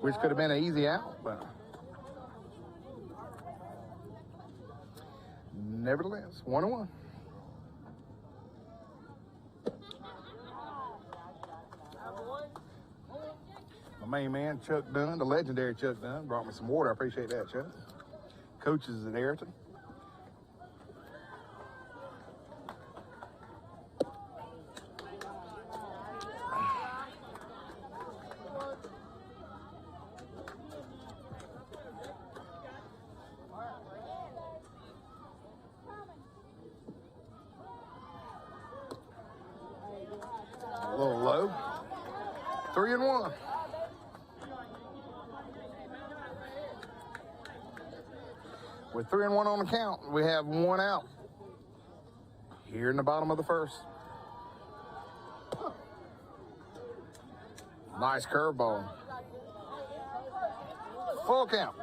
which could have been an easy out, but nevertheless, 1-1. My main man, Chuck Dunn, the legendary Chuck Dunn, brought me some water. I appreciate that, Chuck. Coaches at Ayrton. A little low. 3-1. With 3-1 on the count, we have one out here in the bottom of the first. Nice curveball. Full count.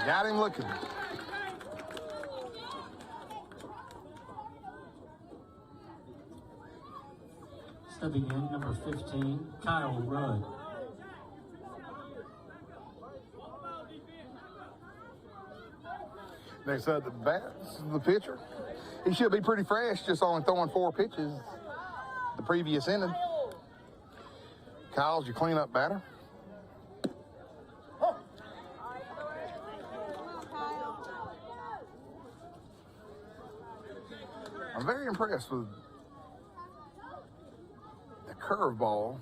Got him looking. Stepping in, number 15, Kyle Rudd. Next up, the bats, the pitcher. He should be pretty fresh, just only throwing 4 pitches the previous inning. Kyle's your cleanup batter. I'm very impressed with the curveball.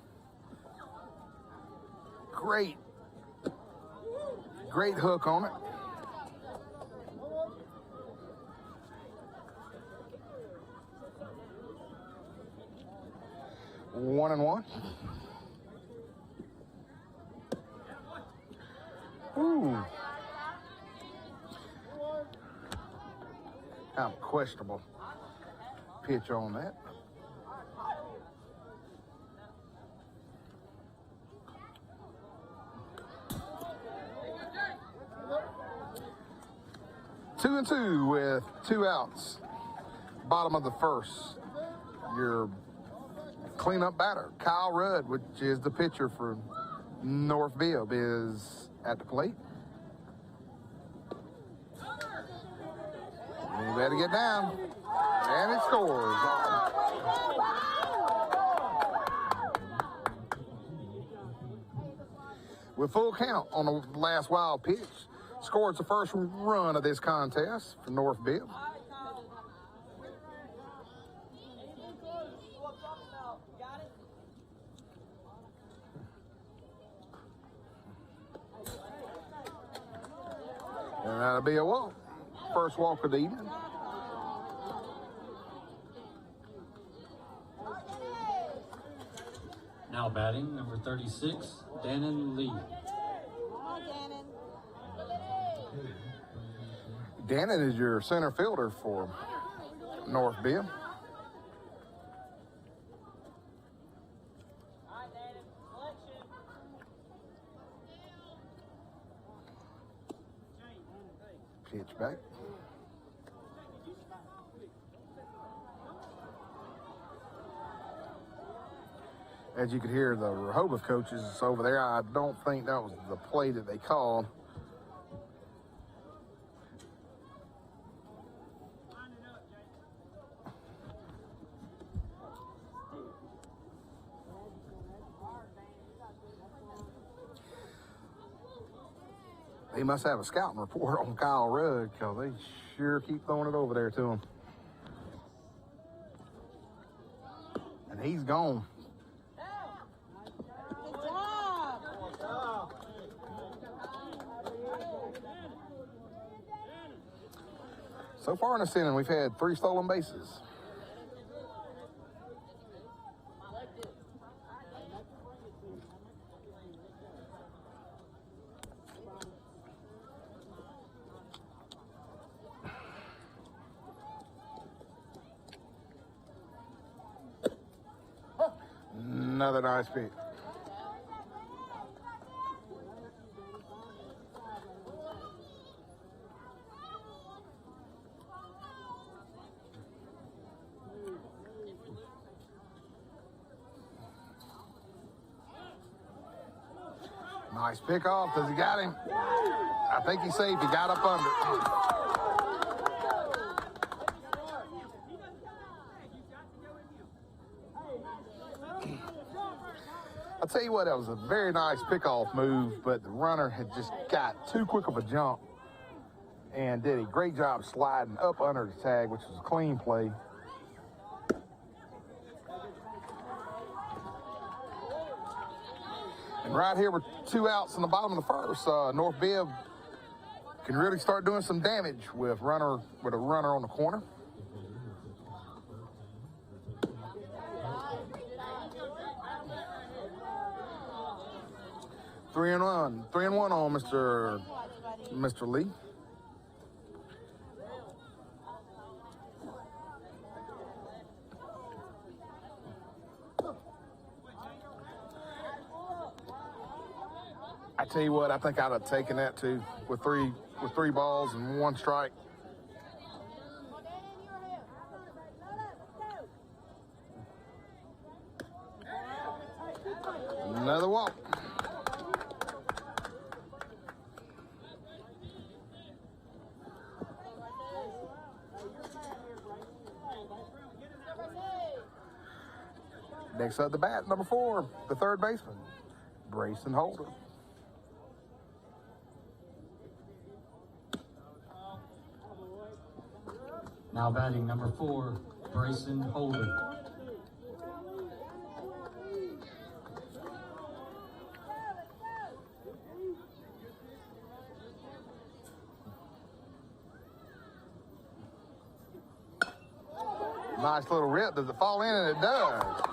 Great hook on it. One and one. Ooh. Kind of questionable pitch on that. Two and two with 2 outs. Bottom of the first. Your cleanup batter, Kyle Rudd, which is the pitcher for North Bibb, is at the plate. You better get down. And it scores. With full count on the last wild pitch, scores the first run of this contest for North Bibb. And that'll be a walk. First walk of the evening. Now batting, number 36, Dannon Lee. Dannon is your center fielder for North Bibb. Pitch back. As you could hear, the Rehobeth coaches over there, I don't think that was the play that they called. They must have a scouting report on Kyle Rudd, because they sure keep throwing it over there to him. And he's gone. So far in this inning, we've had 3 stolen bases. Another nice pitch. Nice pick off. Does he got him? I think he's safe. He got up under. I'll tell you what, that was a very nice pickoff move, but the runner had just got too quick of a jump and did a great job sliding up under the tag, which was a clean play. And right here with 2 outs in the bottom of the first, North Bibb can really start doing some damage with a runner on the corner. Three and one on Mr. Lee. I tell you what, I think I'd have taken that too with three balls and 1 strike. Another walk. Next up the bat, number 4, the third baseman, Brayson Holder. Now batting number 4, Brayson Holder. Nice little rip. Does it fall in? And it does.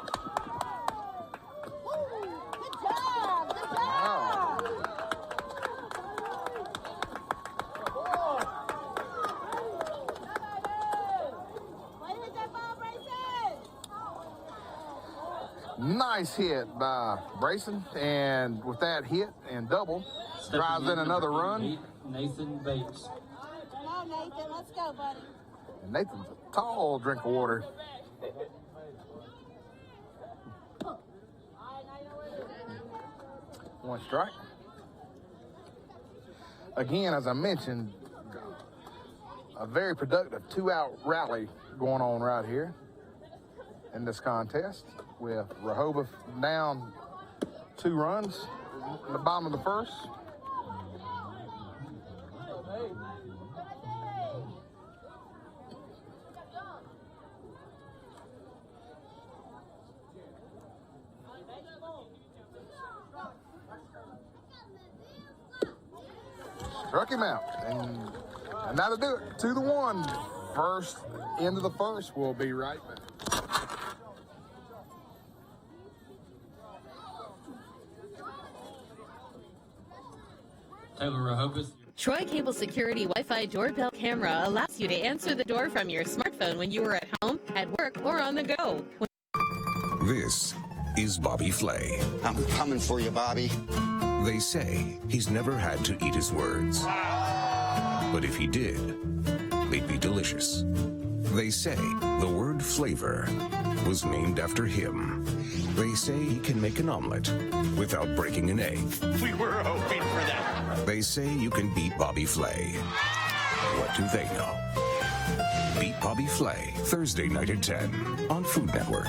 Nice hit by Brayson, and with that hit and double, drives in another run. Nathan Bates. Come on, Nathan, let's go, buddy. And Nathan's a tall drink of water. 1 strike. Again, as I mentioned, a very productive 2-out rally going on right here in this contest, with Rehobeth down 2 runs in the bottom of the first. Struck him out, and that'll do it. 2-1. First end of the first. We'll be right back. Taylor Rehobeth. Troy Cable Security Wi-Fi doorbell camera allows you to answer the door from your smartphone when you are at home, at work, or on the go. This is Bobby Flay. I'm coming for you, Bobby. They say he's never had to eat his words. But if he did, they'd be delicious. They say the word flavor was named after him. They say he can make an omelet without breaking an egg. We were hoping for that. They say you can beat Bobby Flay. What do they know? Beat Bobby Flay, Thursday night at 10 on Food Network.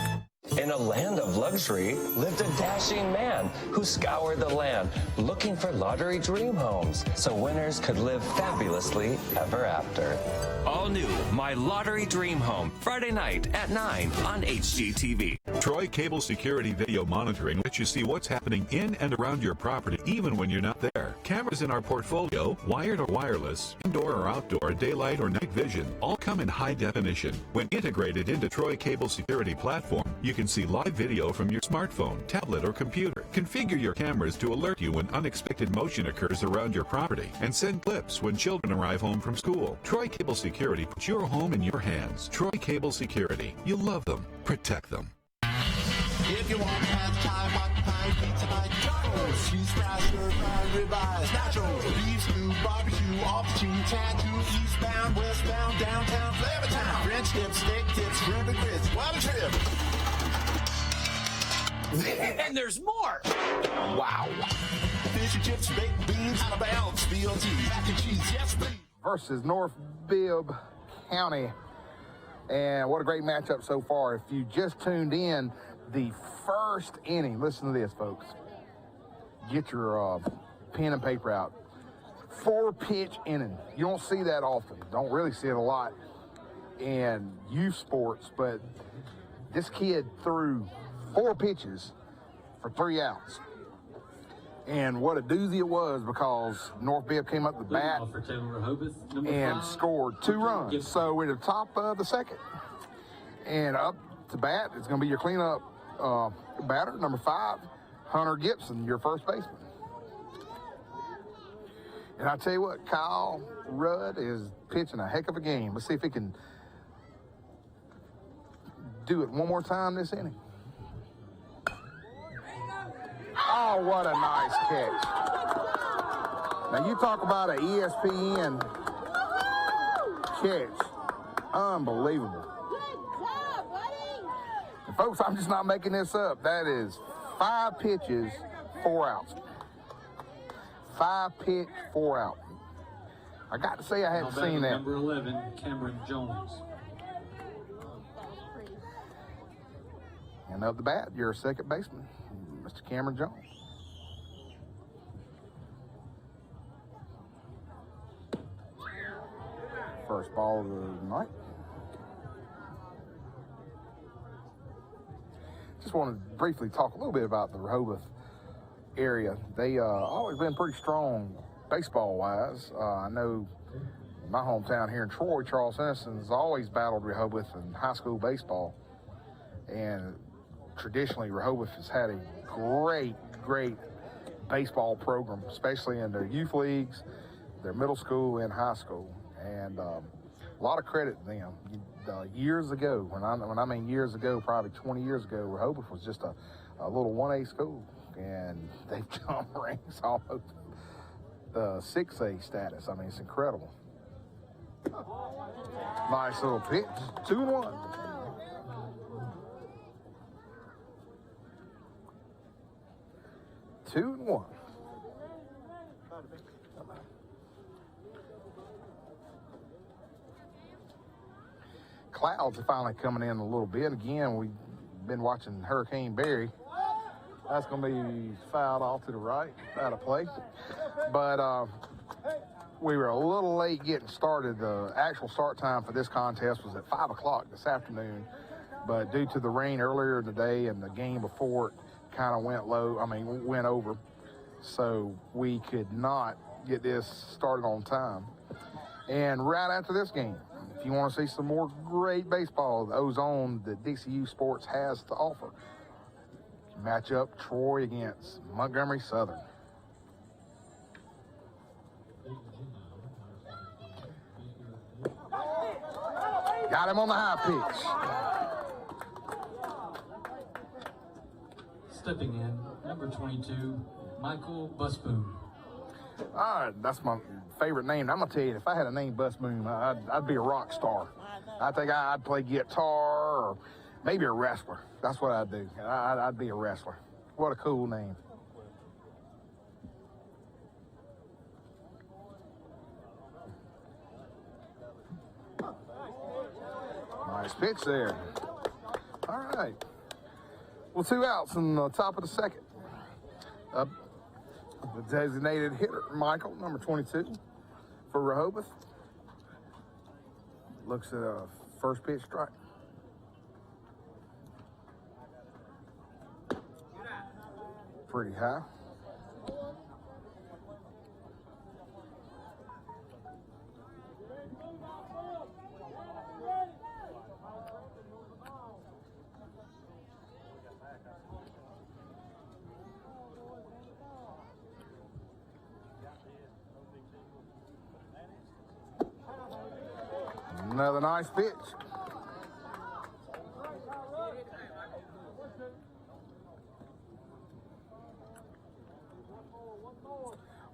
In a land of luxury lived a dashing man who scoured the land looking for lottery dream homes so winners could live fabulously ever after. All new My Lottery Dream Home, Friday night at 9 on HGTV. Troy Cable Security Video Monitoring lets you see what's happening in and around your property even when you're not there. Cameras in our portfolio, wired or wireless, indoor or outdoor, daylight or night vision, all come in high definition. When integrated into Troy Cable Security platform, you can see live video from your smartphone, tablet, or computer. Configure your cameras to alert you when unexpected motion occurs around your property, and send clips when children arrive home from school. Troy Cable Security puts your home in your hands. Troy Cable Security. You love them. Protect them. If you want pad thai, mutton pie, pizza pie, tacos, cheese fries, stir fry, ribeyes, nachos, beef stew, barbecue, off the chain, tattoo, eastbound, westbound, downtown, Flavortown, French dips, steak tips, shrimp and grits, what a trip! And there's more. Wow. fish and chips, baked beans, out of bounds, BLT, mac and cheese, yes, please. Versus North Bibb County. And what a great matchup so far. If you just tuned in, the first inning, listen to this, folks. Get your pen and paper out. 4-pitch inning. You don't see that often. Don't really see it a lot in youth sports, but this kid threw 4 pitches for 3 outs. And what a doozy it was, because North Bibb came up the bat and scored 2 runs. So we're at the top of the second. And up to bat is going to be your cleanup batter, number 5, Hunter Gibson, your first baseman. And I tell you what, Kyle Rudd is pitching a heck of a game. Let's see if he can do it one more time this inning. Oh, what a nice catch. Now, you talk about an ESPN catch. Unbelievable. Good job, buddy. And folks, I'm just not making this up. That is 5 pitches, 4 outs. 5-pitch, 4 out. I got to say I hadn't seen that. Number 11, Cameron Jones. And up the bat, you're a second baseman, Mr. Cameron Jones. First ball of the night. Just want to briefly talk a little bit about the Rehobeth area. They always been pretty strong baseball-wise. I know my hometown here in Troy, Charles Henderson's always battled Rehobeth in high school baseball. And traditionally, Rehobeth has had a great baseball program, especially in their youth leagues, their middle school and high school. And a lot of credit to them. Years ago, when I mean years ago, probably 20 years ago, Rehobeth was just a little 1A school. And they've come ranks almost 6A status. I mean, it's incredible. Nice little pitch. 2-1. Clouds are finally coming in a little bit. Again, we've been watching Hurricane Barry. That's going to be fouled off to the right, out of play. But we were a little late getting started. The actual start time for this contest was at 5 o'clock this afternoon. But due to the rain earlier in the day and the game before, it kind of went over. So we could not get this started on time. And right after this game, if you want to see some more great baseball, the Ozone that Dixie U Sports has to offer, match up Troy against Montgomery Southern. Got him on the high pitch. Stepping in, number 22, Michael Busboom. All right, that's my favorite name. I'm going to tell you, if I had a name Busboom, I'd be a rock star. I think I'd play guitar or maybe a wrestler. That's what I'd do. I'd be a wrestler. What a cool name. Nice pitch there. All right. Well, 2 outs in the top of the second. Up the designated hitter, Michael, number 22 for Rehobeth. Looks at a first pitch strike. Pretty high. Another nice pitch.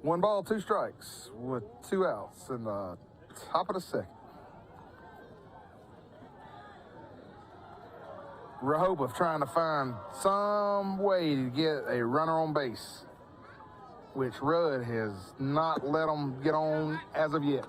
One ball, 2 strikes with 2 outs in the top of the second. Rehobeth trying to find some way to get a runner on base. which Rudd has not let them get on as of yet.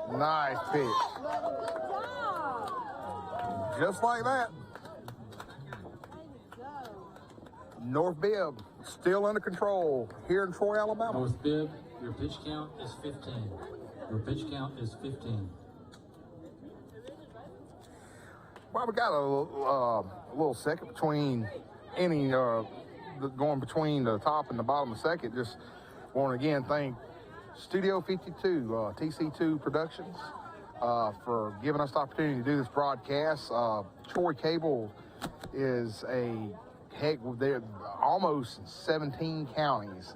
Nice pitch. Just like that. North Bibb still under control here in Troy, Alabama. North Bibb, your pitch count is 15. Your pitch count is 15. Well, we got a little second between any going between the top and the bottom of the second. Just want to again thank Studio 52, TC2 Productions, for giving us the opportunity to do this broadcast. Troy Cable is they're almost 17 counties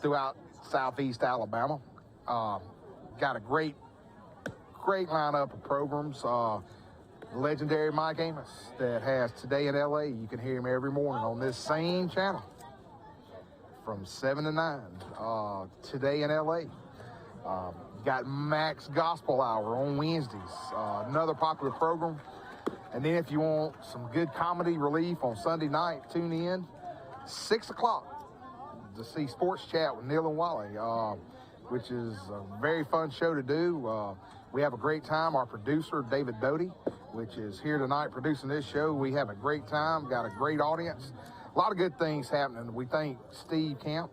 throughout southeast Alabama. Got a great lineup of programs. Legendary Mike Amos that has Today in LA. You can hear him every morning on this same channel from 7 to 9. Today in LA. Got Max Gospel Hour on Wednesdays. Another popular program. And then if you want some good comedy relief on Sunday night, tune in 6 o'clock to see Sports Chat with Neil and Wally, which is a very fun show to do. We have a great time. Our producer, David Doty, which is here tonight producing this show. We have a great time, got a great audience. A lot of good things happening. We thank Steve Camp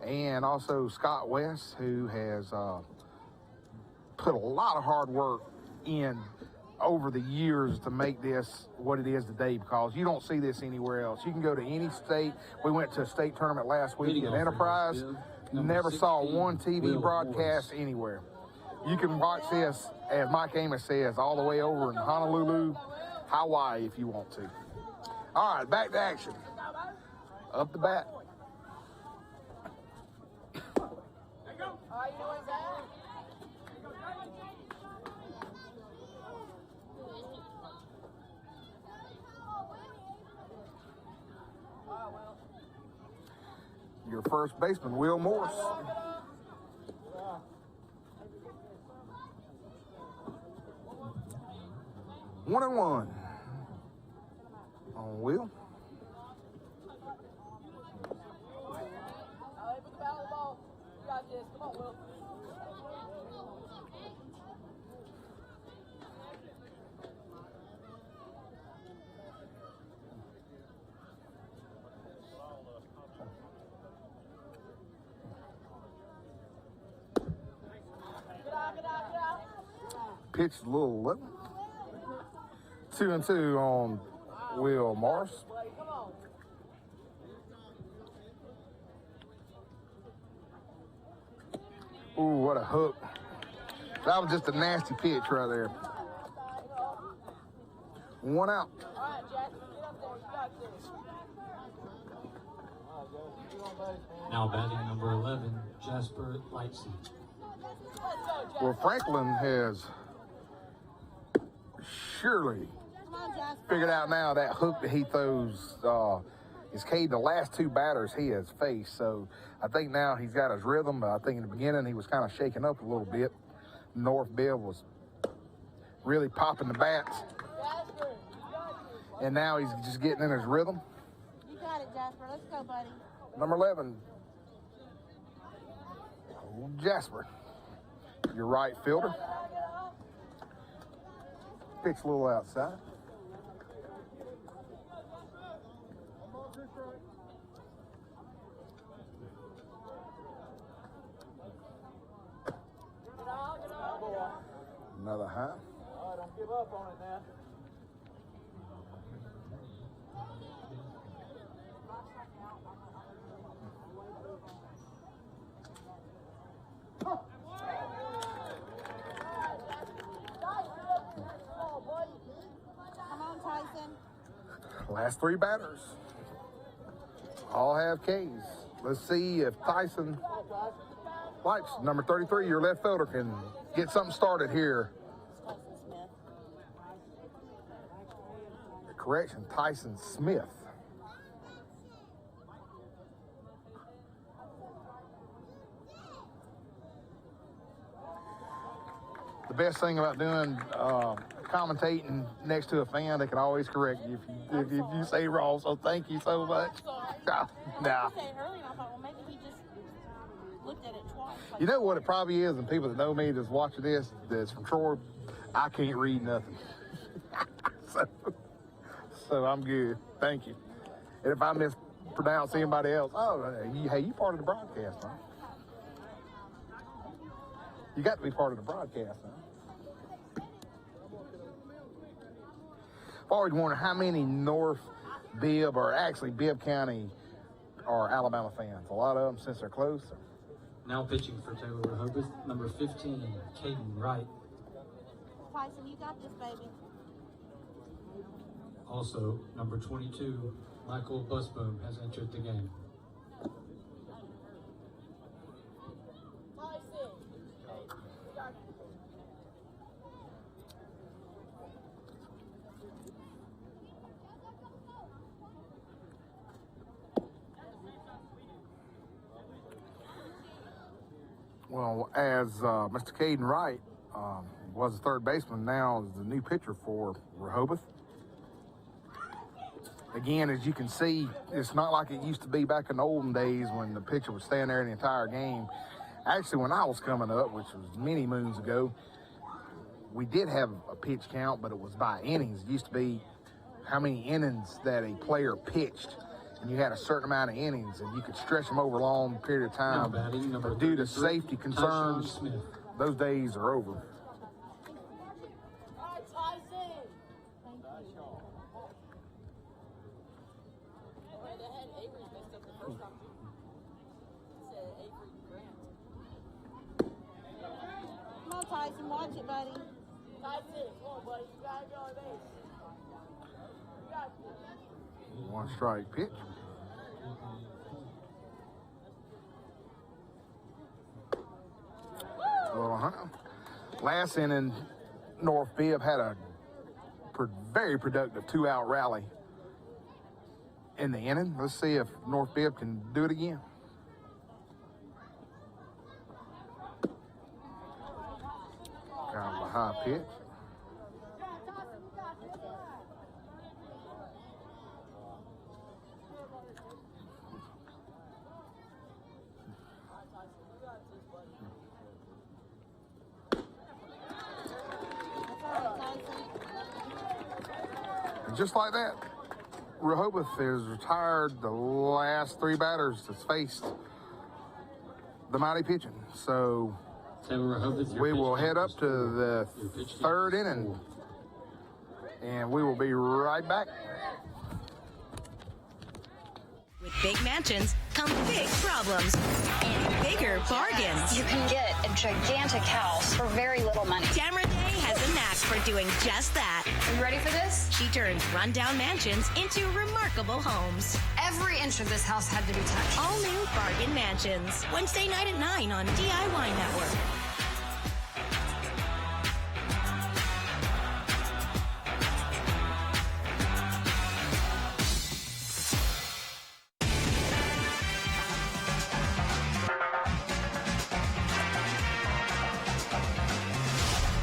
and also Scott West, who has put a lot of hard work in over the years to make this what it is today, because you don't see this anywhere else. You can go to any state. We went to a state tournament last week at Enterprise. Never saw one TV broadcast anywhere. You can watch this, as Mike Amos says, all the way over in Honolulu, Hawaii, if you want to. All right, back to action. Up the bat. Your first baseman, Will Morris. One and one on Will. Pitched a little low. 2-2 on Will Morris. Ooh, what a hook. That was just a nasty pitch right there. One out. Now batting number 11, Jasper Lightsey. Well, Franklin has surely figured out now that hook that he throws is keyed the last two batters he has faced. So I think now he's got his rhythm. I think in the beginning he was kind of shaking up a little bit. North Bibb was really popping the bats. And now he's just getting in his rhythm. You got it, Jasper. Let's go, buddy. Number 11, Jasper, your right fielder. Pitch a little outside. Another high. Don't give up on it now. Come on, Tyson. Last three batters all have Ks. Let's see if Tyson Lights, number 33, your left fielder, can get something started here correction, Tyson Smith. The best thing about doing commentating next to a fan, they can always correct you if you say wrong. So thank you so much. Nah. You know what it probably is, and people that know me that's watching this, that's from Troy, I can't read nothing. so I'm good. Thank you. And if I mispronounce anybody else, hey, you part of the broadcast, huh? You got to be part of the broadcast, huh? I've always wondered how many North Bibb, or actually Bibb County, are Alabama fans. A lot of them, since they're close. Now pitching for Taylor Rehobeth, number 15, Caden Wright. Tyson, you got this, baby. Also, number 22, Michael Busboom has entered the game. Well, as Mr. Caden Wright was the third baseman, now is the new pitcher for Rehobeth. Again, as you can see, it's not like it used to be back in the olden days when the pitcher would stand there the entire game. Actually, when I was coming up, which was many moons ago, we did have a pitch count, but it was by innings. It used to be how many innings that a player pitched, and you had a certain amount of innings, and you could stretch them over a long period of time. But due to safety concerns, those days are over. Come on, Tyson, watch it, buddy. Tyson, come on, buddy. You gotta go on base. You got this. One strike pitch. Last inning, North Bibb had a very productive 2-out rally in the inning. Let's see if North Bibb can do it again. Kind of a high pitch. And just like that, Rehobeth has retired the last 3 batters that's faced the mighty pitching. So we will head up to the 3rd inning, and we will be right back. With big mansions come big problems and bigger bargains. You can get a gigantic house for very little money. Tamara Day has a knack for doing just that. Are you ready for this? She turns rundown mansions into remarkable homes. Every inch of this house had to be touched. All new Bargain Mansions. Wednesday night at 9 on DIY Network.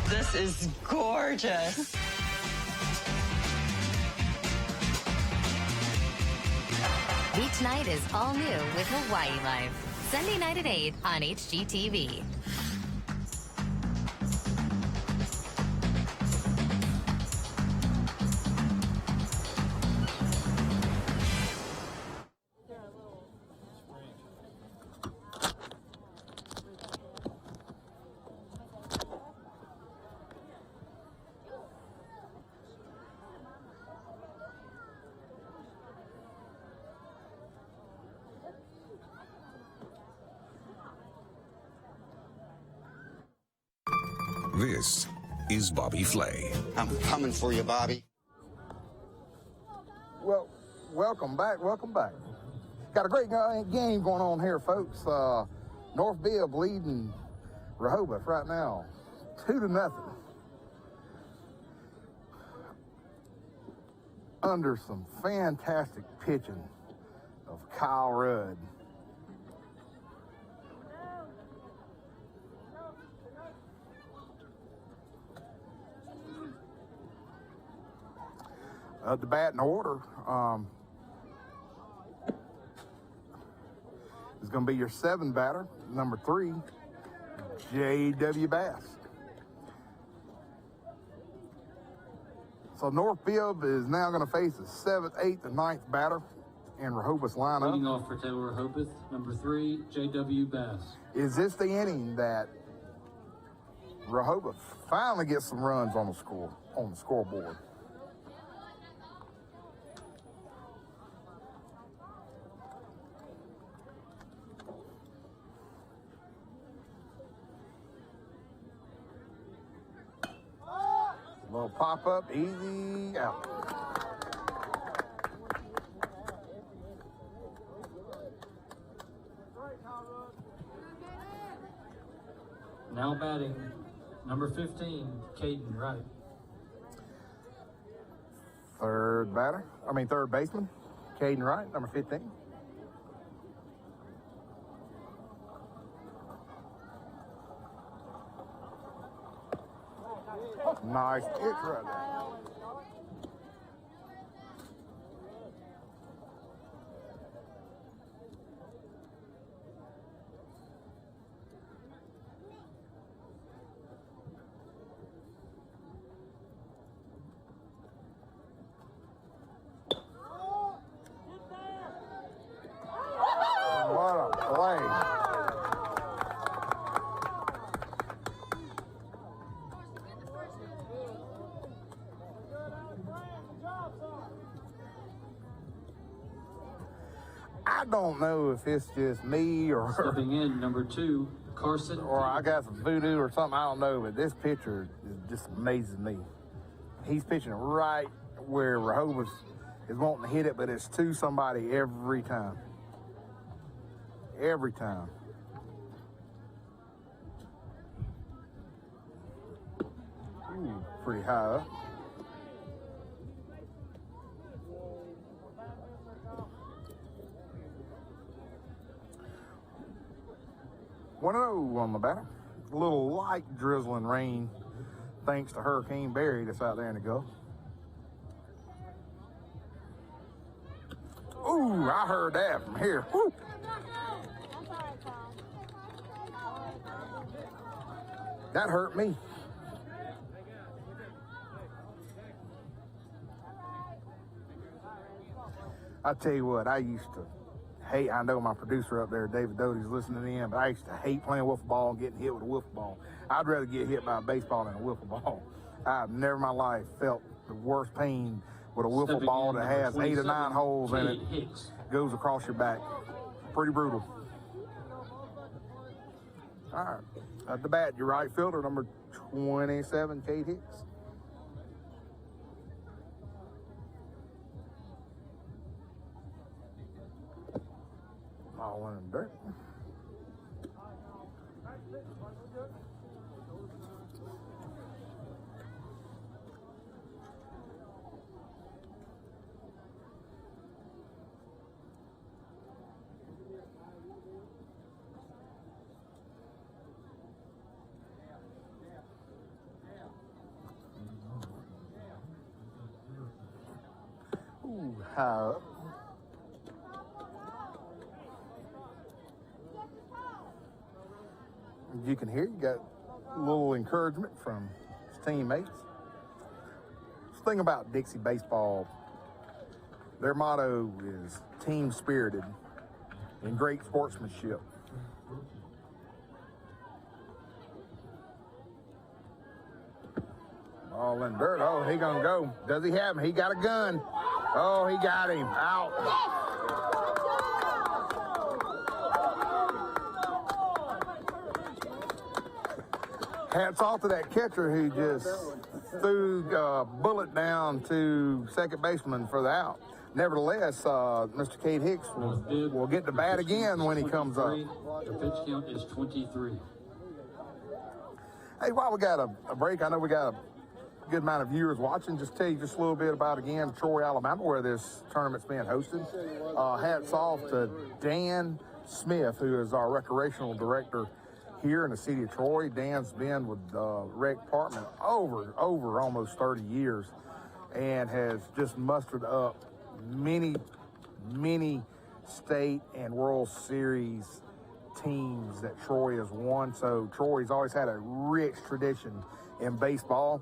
This is gorgeous. Beach night is all new with Hawaii Life. Sunday night at 8 on HGTV. This is Bobby Flay. I'm coming for you, Bobby. Well, welcome back. Got a great game going on here, folks. North Bibb leading Rehobeth right now, 2-0. under some fantastic pitching of Kyle Rudd. The bat in order is going to be your 7 batter, number 3, J.W. Bass. So North Bibb is now going to face the 7th, 8th, and 9th batter in Rehobeth's lineup. Leading off for Taylor Rehobeth, number 3, J.W. Bass. Is this the inning that Rehobeth finally gets some runs on the scoreboard? Little pop up, easy out. Now batting, number 15, Caden Wright. Third baseman, Caden Wright, number 15. Nice pitch right there. What a play. I don't know if it's just me or Stepping in, number 2, Carson. or I got some voodoo or something. I don't know, but this pitcher just amazes me. He's pitching right where Rehobeth is wanting to hit it, but it's to somebody every time. Every time. Ooh, pretty high up. One on the batter. A little light drizzling rain thanks to Hurricane Barry that's out there in the Gulf. Ooh, I heard that from here. Woo. That hurt me. I tell you what, I used to hate, I know my producer up there, David Doty's listening in, but I used to hate playing wiffle ball and getting hit with a wiffle ball. I'd rather get hit by a baseball than a wiffle ball. I've never in my life felt the worst pain with a wiffle ball that has 8 or 9 holes in it, goes across your back. Pretty brutal. All right, at the bat, your right fielder, number 27, Kate Hicks. All in the dirt. Ooh, high up. You can hear you got a little encouragement from his teammates. This thing about Dixie baseball, their motto is team spirited and great sportsmanship. All in dirt. Oh, he gonna go. Does he have him? He got a gun. Oh, he got him. Out. Hats off to that catcher who just threw a bullet down to second baseman for the out. Nevertheless, Mr. Kate Hicks will get the bat again when he comes up. The pitch count is 23. Hey, while we got a break, I know we got good amount of viewers watching. Just tell you just a little bit about, again, Troy, Alabama, where this tournament's being hosted. Hats off to Dan Smith, who is our recreational director here in the city of Troy. Dan's been with the rec department over almost 30 years and has just mustered up many state and World Series teams that Troy has won. So Troy's always had a rich tradition in baseball.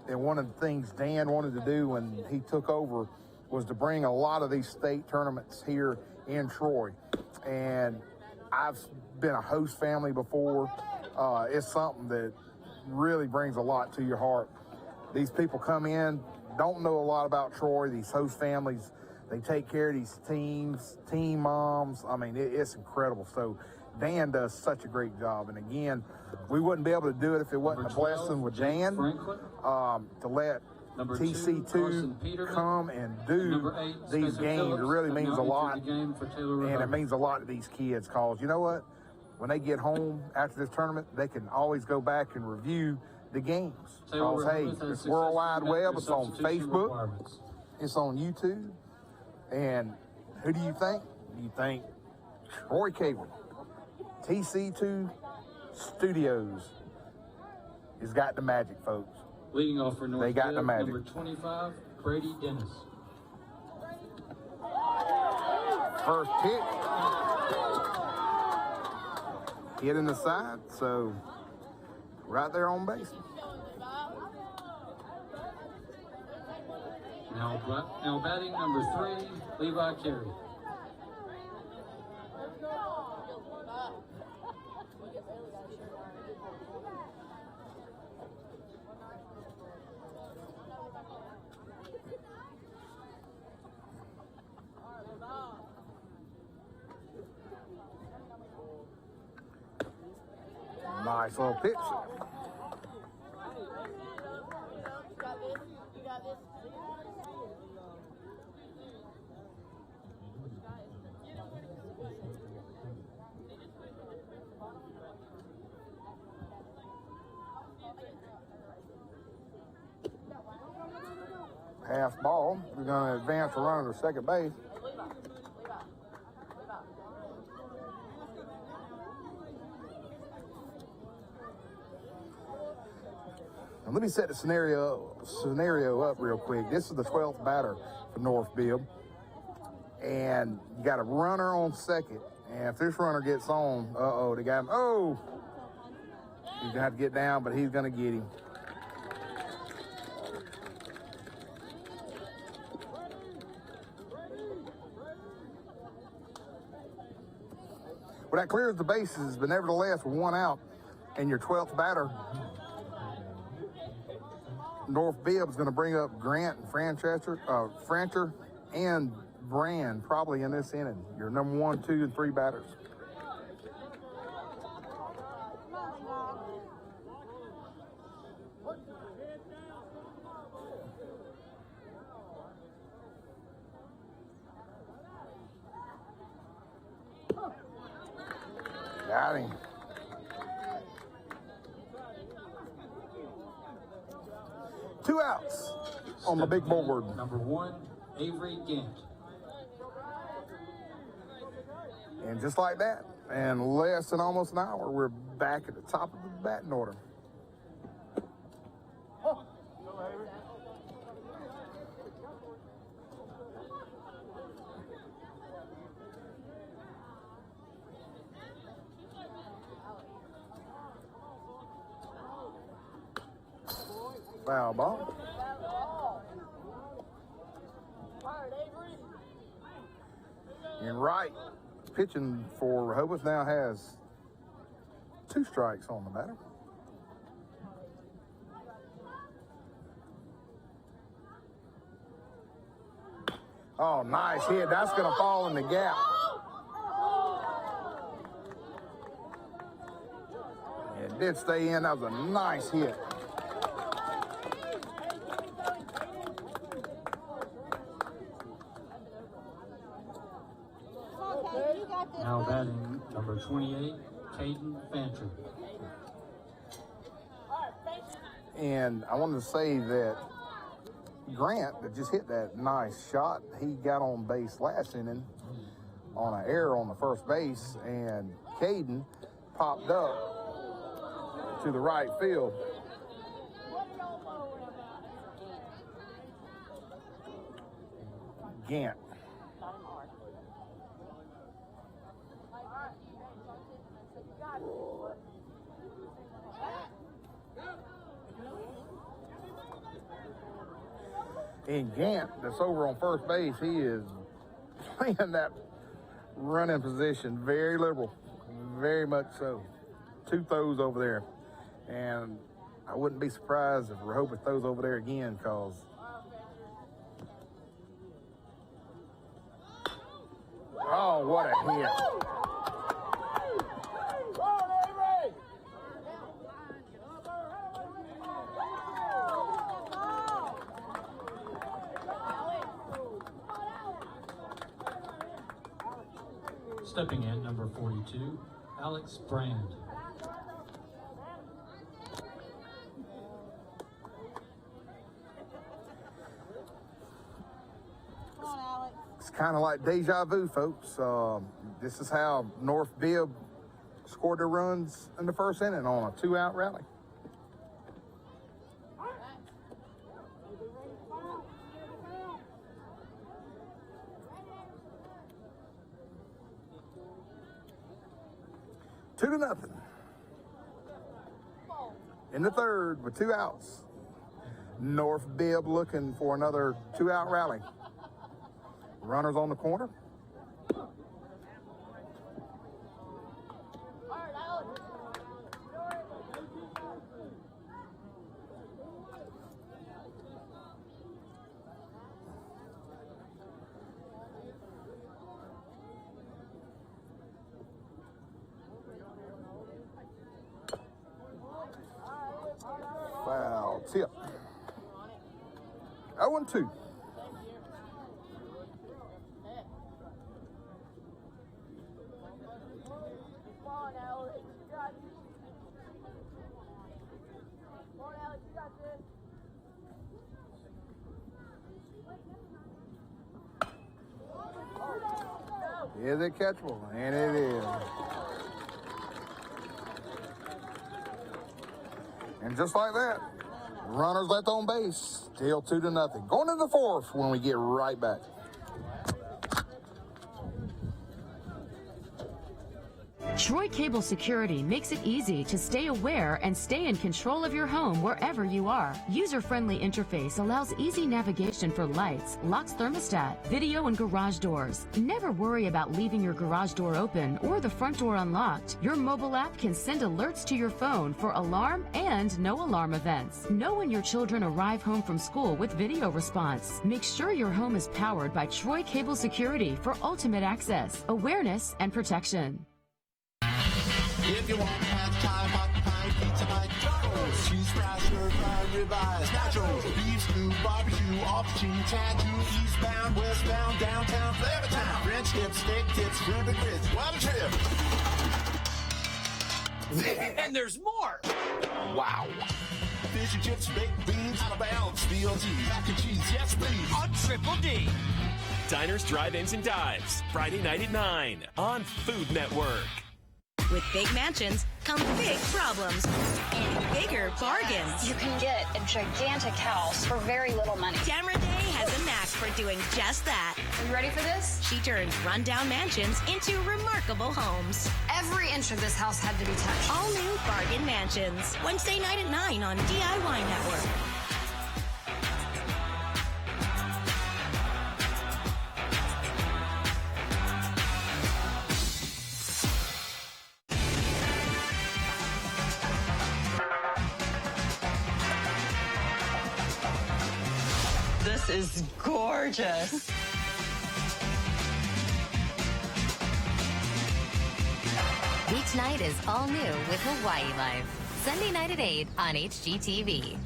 And one of the things Dan wanted to do when he took over was to bring a lot of these state tournaments here in Troy. And I've been a host family before. It's something that really brings a lot to your heart. These people come in, don't know a lot about Troy, these host families. They take care of these teams, team moms. I mean, it's incredible. So Dan does such a great job. And again, we wouldn't be able to do it if it wasn't a blessing with Dan to let TC2 come and do these games. It really means a lot. And it means a lot to these kids because, you know what? When they get home after this tournament, they can always go back and review the games. Because, hey, it's World Wide Web. It's on Facebook. It's on YouTube. And who do you think? You think Troy Cable, TC2 Studios has got the magic, folks. Leading off for North They got Bibb, the magic. number 25, Brady Dennis. First pitch. Hit in the side, so right there on base. Now batting number 3, Levi Carey. Nice little pitch. Half ball. We're going to advance a runner to second base. Now let me set the scenario up real quick. This is the 12th batter for North Bibb. And you got a runner on second. And if this runner gets on, the guy, he's going to have to get down, but he's going to get him. Well, that clears the bases, but nevertheless, with one out and your 12th batter, North Bibb is going to bring up Grant and Francher and Brand probably in this inning. Your number 1, 2, and 3 batters. Got him. Two outs on the big board. Number 1, Avery Gant. And just like that, in less than almost an hour, we're back at the top of the batting order. Foul ball. And Wright, pitching for Rehobeth, now has 2 strikes on the batter. Oh, nice hit. That's going to fall in the gap. It did stay in. That was a nice hit. Now batting number 28, Caden Fancher. And I wanted to say that Grant that just hit that nice shot, he got on base last inning on an error on the first base, and Caden popped up to the right field. Gant. And Gant, that's over on first base, he is playing that running position very liberal, very much so. 2 throws over there. And I wouldn't be surprised if Rehobeth throws over there again, because oh, what a hit. Stepping in, number 42, Alex Brand. It's kind of like deja vu, folks. This is how North Bibb scored their runs in the first inning on a 2-out rally. Two to nothing. In the third with 2 outs. North Bibb looking for another 2-out rally. Runners on the corner. Foul tip. 0-2. Is it catchable? And it is. And just like that, runners left on base, still 2-0. Going into the fourth when we get right back. Troy Cable Security makes it easy to stay aware and stay in control of your home wherever you are. User-friendly interface allows easy navigation for lights, locks thermostat, video, and garage doors. Never worry about leaving your garage door open or the front door unlocked. Your mobile app can send alerts to your phone for alarm and no alarm events. Know when your children arrive home from school with video response. Make sure your home is powered by Troy Cable Security for ultimate access, awareness, and protection. If you want appetite, hot pie, pizza night, tacos, cheese fries, stir-fried ribeyes, nachos, beef stew, barbecue, aubergine, tattoo, eastbound, westbound, downtown, Flavortown, French tips, steak tips, shrimp and grits, what a trip! And there's more! Wow! Fish and chips, baked beans, out of bounds, BLT, mac and cheese, yes please! On Triple D! Diners, Drive-Ins, and Dives, Friday night at 9 on Food Network. With big mansions come big problems and bigger bargains. You can get a gigantic house for very little money. Tamara Day has a knack for doing just that. Are you ready for this? She turns rundown mansions into remarkable homes. Every inch of this house had to be touched. All new Bargain Mansions. Wednesday night at 9 on DIY Network. This is gorgeous. Weeknight is all new with Hawaii Life. Sunday night at 8 on HGTV.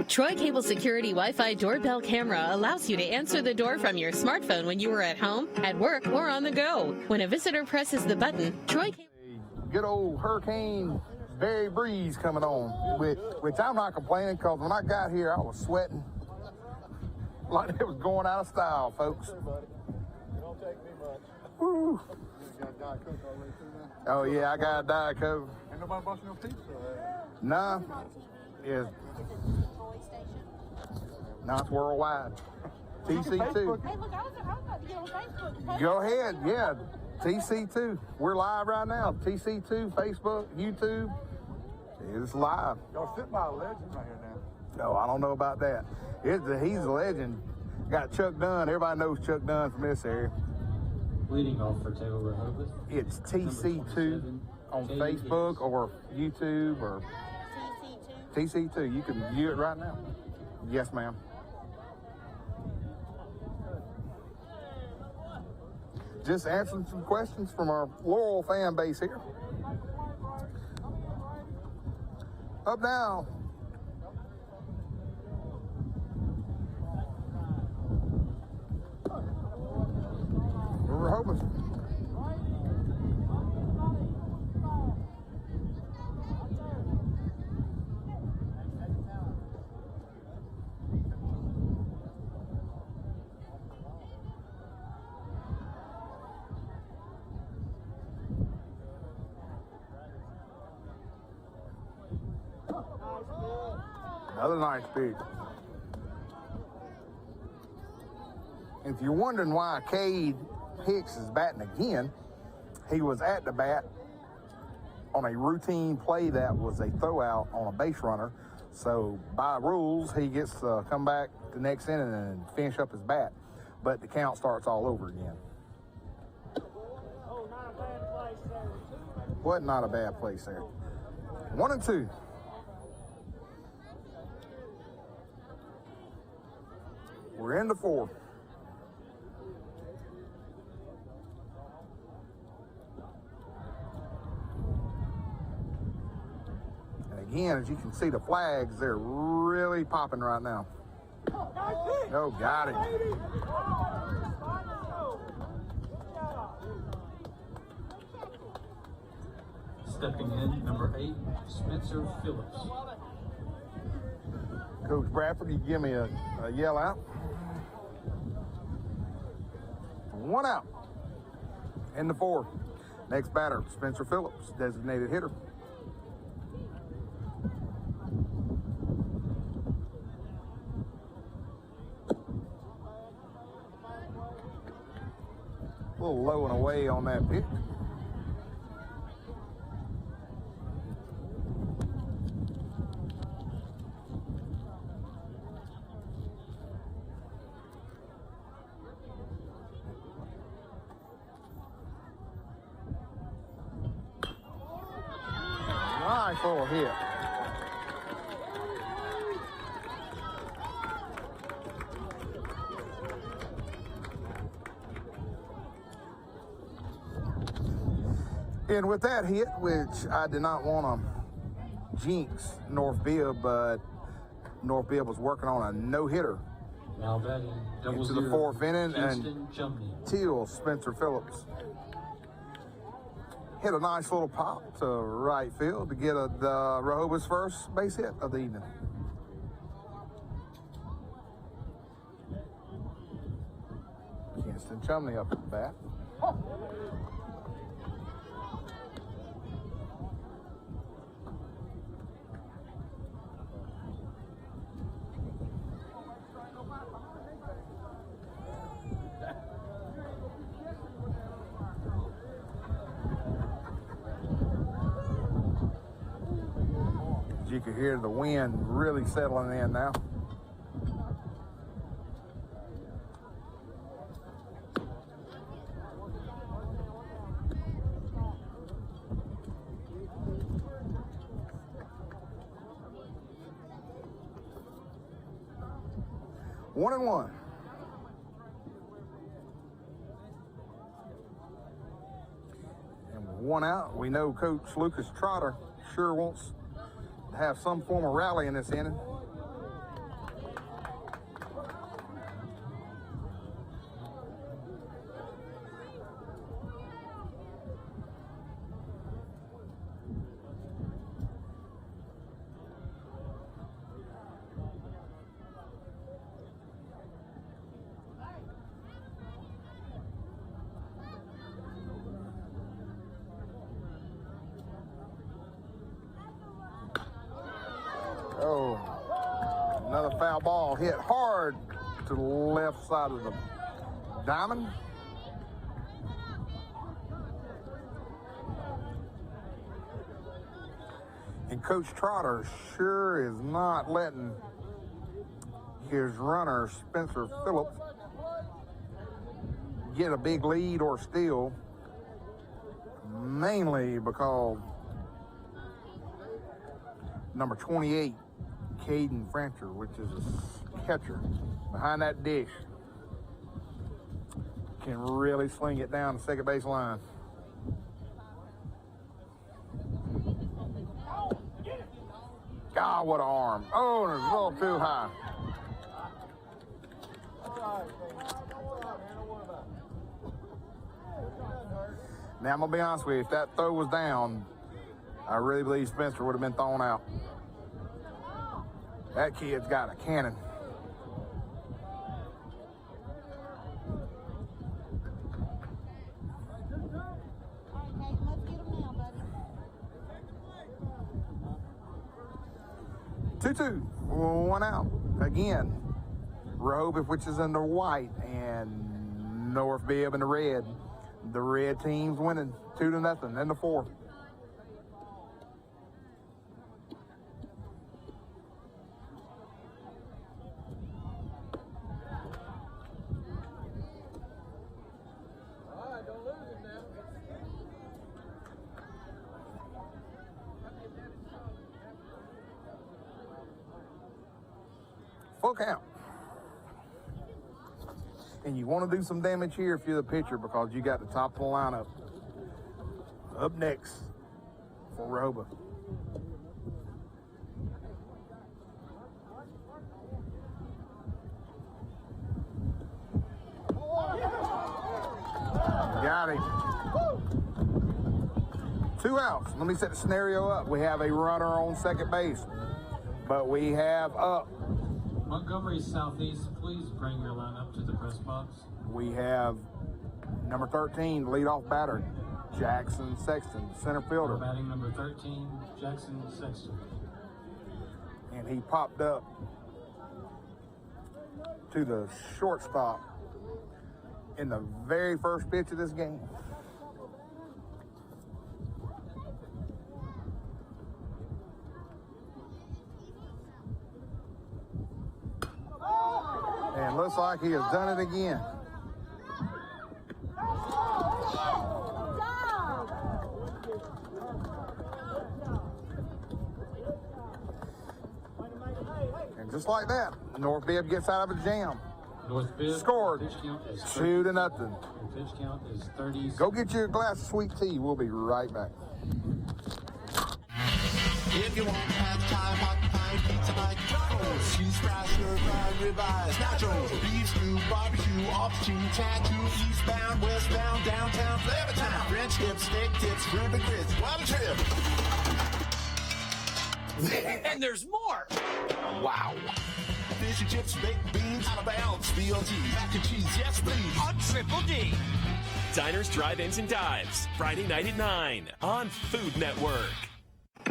Troy Cable Security Wi-Fi doorbell camera allows you to answer the door from your smartphone when you are at home, at work, or on the go. When a visitor presses the button, Troy Cable... Good old hurricane Barry breeze coming on, which I'm not complaining, because when I got here, I was sweating like it was going out of style, folks. Woo. Oh yeah, I got a Diet Coke. Ain't nobody busting your pizza? Nah, it's worldwide. TC2. Hey, look, I was about to get on Facebook. Go ahead, yeah. TC2. We're live right now. TC2, Facebook, YouTube. It's live. Y'all sit by a legend right here now. No, I don't know about that. He's a legend. Got Chuck Dunn. Everybody knows Chuck Dunn from this area. Leading off for Taylor Rehobeth. It's TC2 on Facebook or YouTube or TC2. You can view it right now. Yes, ma'am. Just answering some questions from our loyal fan base here. Up now. Rehobeth. Another nice pitch. If you're wondering why Cade Hicks is batting again, he was at the bat on a routine play that was a throw out on a base runner. So by rules, he gets to come back the next inning and finish up his bat. But the count starts all over again. What? Not a bad place there. 1-2. We're into 4. And again, as you can see, the flags, they're really popping right now. Oh, got it. Stepping in, number 8, Spencer Phillips. Coach Bradford, you give me a yell out. 1 out. In the 4. Next batter, Spencer Phillips, designated hitter. A little low and away on that pitch. Nice little hit. And with that hit, which I did not want to jinx North Bibb, but North Bibb was working on a no-hitter. Now batting, into the 4th inning, and Teal Spencer Phillips hit a nice little pop to right field to get the Rehobeth's first base hit of the evening. Kinston Chumley up at the bat. You can hear the wind really settling in now. One and one. And with 1 out, we know Coach Lucas Trotter sure wants to have some form of rally in this inning. foul ball hit hard to the left side of the diamond. And Coach Trotter sure is not letting his runner, Spencer Phillips, get a big lead or steal, mainly because number 28, Caden Francher, which is a catcher behind that dish, can really sling it down the second base line. God, what an arm. Oh, and it's a little too high. Now, I'm going to be honest with you. If that throw was down, I really believe Spencer would have been thrown out. That kid's got a cannon. Two, 1 out. Again, Rehobeth, which is in the white, and North Bibb in the red. The red team's winning 2-0 in the fourth. Full count. And you want to do some damage here if you're the pitcher because you got the top of the lineup. Up next for Rehobeth. Got him. 2 outs. Let me set the scenario up. We have a runner on second base, but we have up. Montgomery Southeast, please bring your line up to the press box. We have number 13, leadoff batter, Jackson Sexton, center fielder. Batting number 13, Jackson Sexton. And he popped up to the shortstop in the very first pitch of this game. And looks like he has done it again. And just like that, North Bibb gets out of a jam. North Bibb scored 2-0. Pitch count is 30. Go get your glass of sweet tea. We'll be right back. If you want appetite, hot pie, pizza, McDonald's, cheese fries, stir-fried ribeyes, nachos, beef stew, barbecue, off-the-chain, tattoo, eastbound, westbound, downtown, Flavortown, French dips, steak tips, shrimp and grits, what a trip! And there's more! Wow! Fish and chips, baked beans, out of bounds, BLT, mac and cheese, yes please! On Triple D! Diners, Drive-Ins, and Dives, Friday night at 9 on Food Network.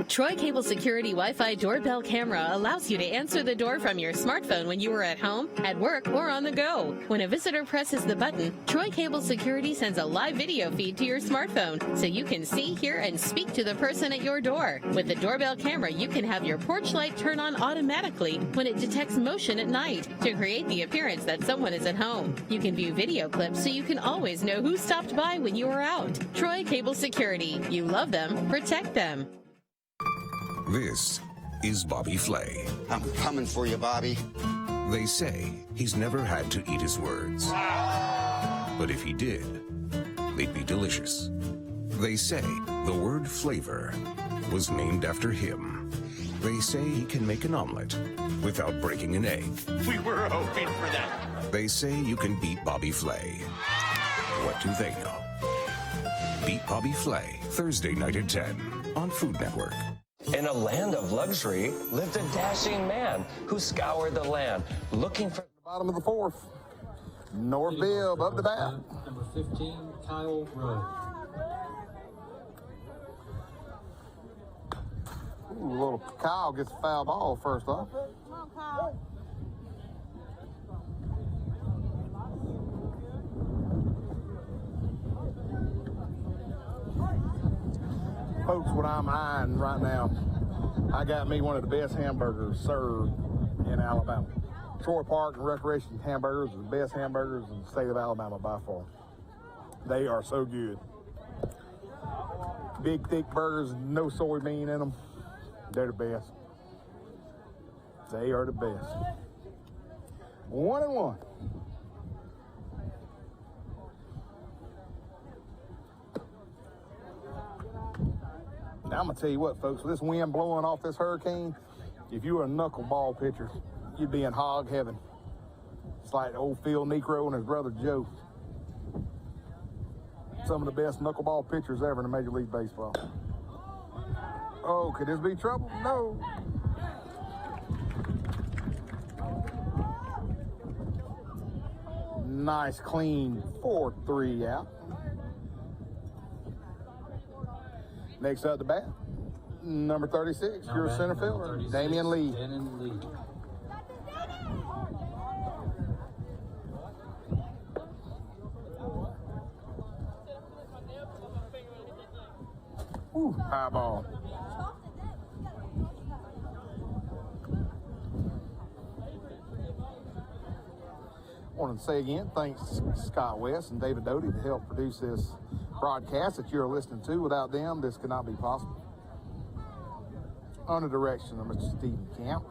Troy Cable Security Wi-Fi doorbell camera allows you to answer the door from your smartphone when you are at home, at work, or on the go. When a visitor presses the button, Troy Cable Security sends a live video feed to your smartphone so you can see, hear, and speak to the person at your door. With the doorbell camera, you can have your porch light turn on automatically when it detects motion at night to create the appearance that someone is at home. You can view video clips so you can always know who stopped by when you were out. Troy Cable Security. You love them, protect them. This is Bobby Flay. I'm coming for you, Bobby. They say he's never had to eat his words. But if he did, they'd be delicious. They say the word flavor was named after him. They say he can make an omelet without breaking an egg. We were hoping for that. They say you can beat Bobby Flay. What do they know? Beat Bobby Flay, Thursday night at 10 on Food Network. In a land of luxury lived a dashing man who scoured the land looking for... Bottom of the fourth. North Bibb up the bat. Number 15, Kyle Rudd. Ooh, little Kyle gets a foul ball first off. Come on, Kyle. Folks, what I'm eyeing right now, I got me one of the best hamburgers served in Alabama. Troy Park and Recreation Hamburgers are the best hamburgers in the state of Alabama by far. They are so good. Big, thick burgers, no soybean in them. They're the best. They are the best. 1-1. Now I'm going to tell you what, folks, with this wind blowing off this hurricane, if you were a knuckleball pitcher, you'd be in hog heaven. It's like old Phil Necro and his brother Joe. Some of the best knuckleball pitchers ever in Major League Baseball. Oh, could this be trouble? No. Nice, clean 4-3 out. Next up the bat, number 36, your center fielder, Damian Lee. Ooh, high ball. I want to say again, thanks Scott West and David Doty to help produce this broadcast that you're listening to. Without them, this could not be possible. Under direction of Mr. Stephen Camp.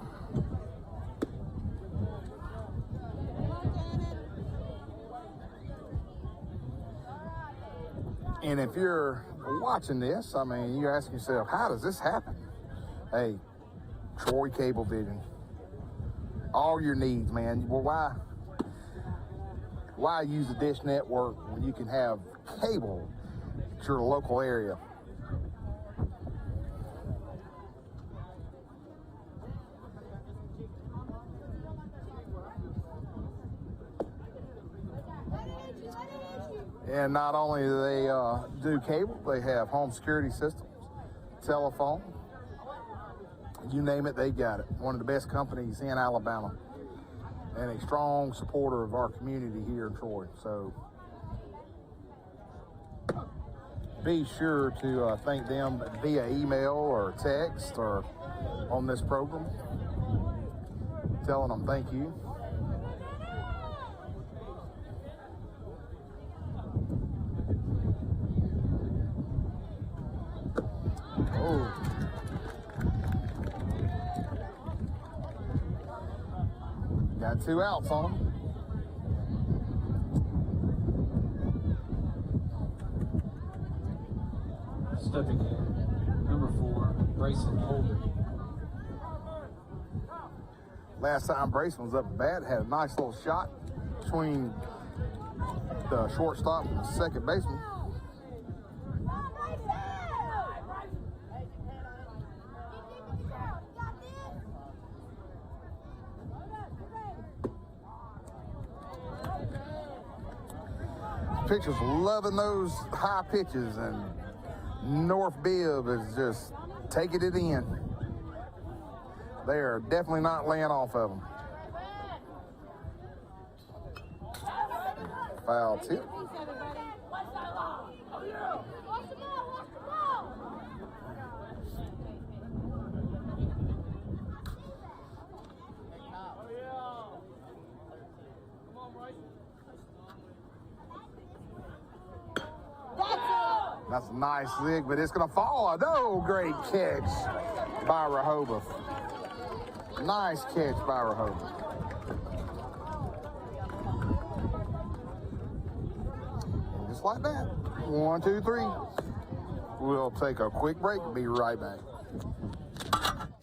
And if you're watching this, I mean, you're asking yourself, how does this happen? Hey, Troy Cablevision. All your needs, man. Well, why use the Dish Network when you can have cable at your local area? And not only do they do cable, they have home security systems, telephone, you name it, they got it. One of the best companies in Alabama and a strong supporter of our community here in Troy. So be sure to thank them via email or text or on this program, telling them thank you. Oh. Got 2 outs on him. Stepping in, number 4, Bryson Holder. Last time Bryson was up at bat, had a nice little shot between the shortstop and the second baseman. Pitchers loving those high pitches, and North Bibb is just taking it in. They are definitely not laying off of them. Foul tip. That's a nice zig, but it's going to fall. Oh, great catch by Rehobeth. Nice catch by Rehobeth. Just like that. 1, 2, 3. We'll take a quick break and be right back.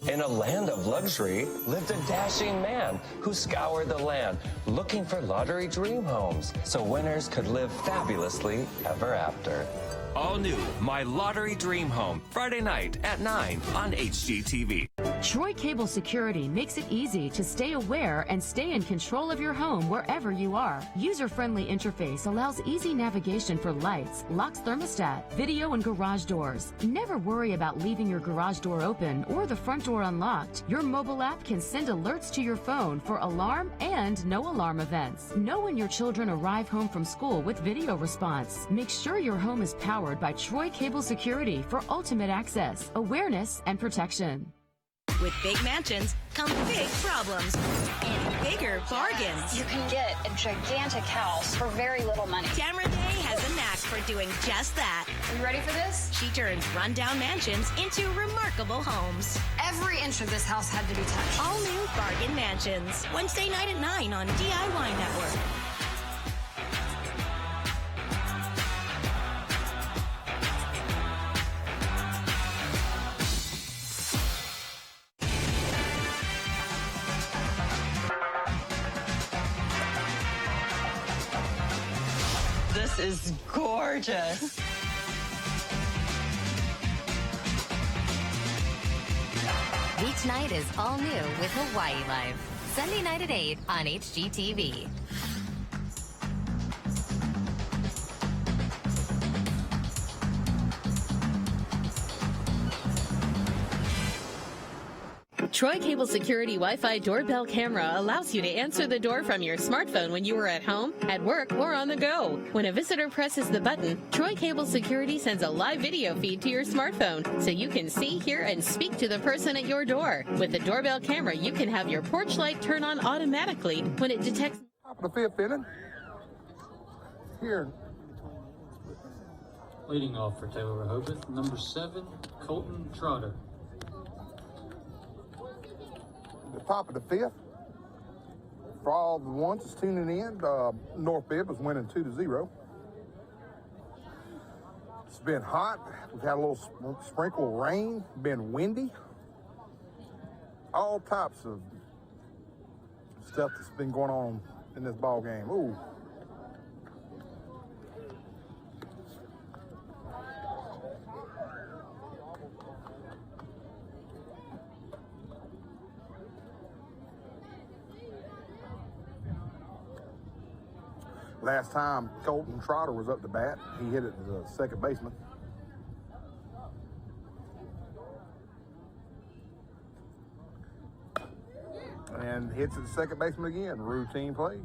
In a land of luxury lived a dashing man who scoured the land looking for lottery dream homes so winners could live fabulously ever after. All new My Lottery Dream Home, Friday night at 9 on HGTV. Troy Cable Security makes it easy to stay aware and stay in control of your home wherever you are. User-friendly interface allows easy navigation for lights, locks thermostat, video, and garage doors. Never worry about leaving your garage door open or the front door unlocked. Your mobile app can send alerts to your phone for alarm and no alarm events. Know when your children arrive home from school with video response. Make sure your home is powered powered by Troy Cable Security for ultimate access, awareness, and protection. With big mansions come big problems and bigger bargains. You can get a gigantic house for very little money. Tamara Day has a knack for doing just that. Are you ready for this? She turns rundown mansions into remarkable homes. Every inch of this house had to be touched. All new Bargain Mansions. Wednesday night at 9 on DIY Network. This is gorgeous. Weeknight is all new with Hawaii Life. Sunday night at 8 on HGTV. Troy Cable Security Wi-Fi doorbell camera allows you to answer the door from your smartphone when you are at home, at work, or on the go. When a visitor presses the button, Troy Cable Security sends a live video feed to your smartphone so you can see, hear, and speak to the person at your door. With the doorbell camera, you can have your porch light turn on automatically when it detects... Top of the fifth inning. Here. Leading off for Taylor Rehobeth, number 7, Colton Trotter. The top of the fifth. For all the ones that's tuning in, North Bibb is winning 2-0. It's been hot. We've had a little sprinkle of rain. Been windy. All types of stuff that's been going on in this ball game. Ooh. Last time Colton Trotter was up to bat, he hit it to the second baseman. And hits it to second baseman again. Routine play.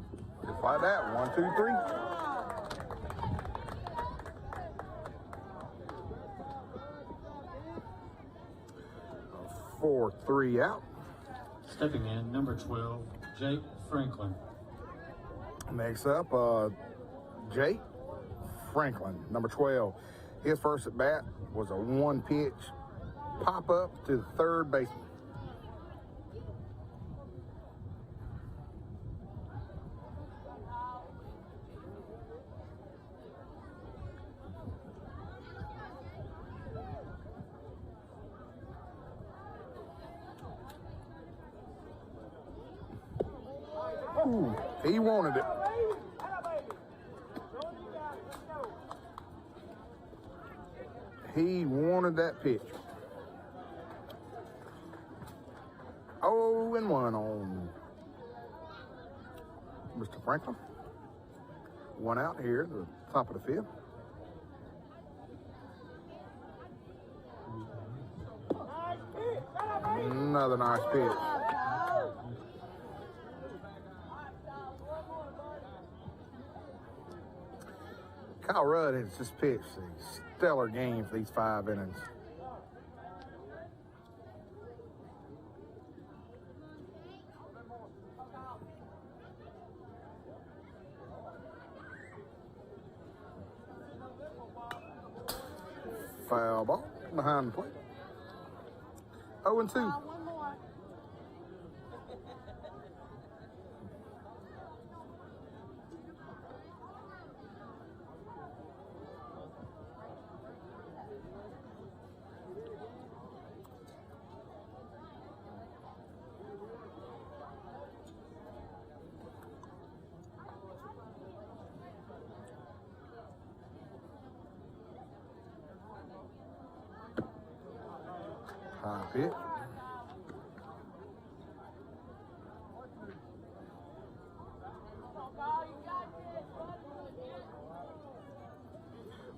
Just like that. 1, 2, 3. A 4-3 out. Stepping in, number 12, Jake Franklin. Next up, Jake Franklin, number 12. His first at bat was a 1-pitch pop up to the third baseman. Ooh, he wanted it. He wanted that pitch. 0-1 on Mr. Franklin. One out here at the top of the field. Another nice pitch. Kyle Rudd has just pitched a stellar game for these 5 innings. Foul ball behind the plate. 0-2. High pitch.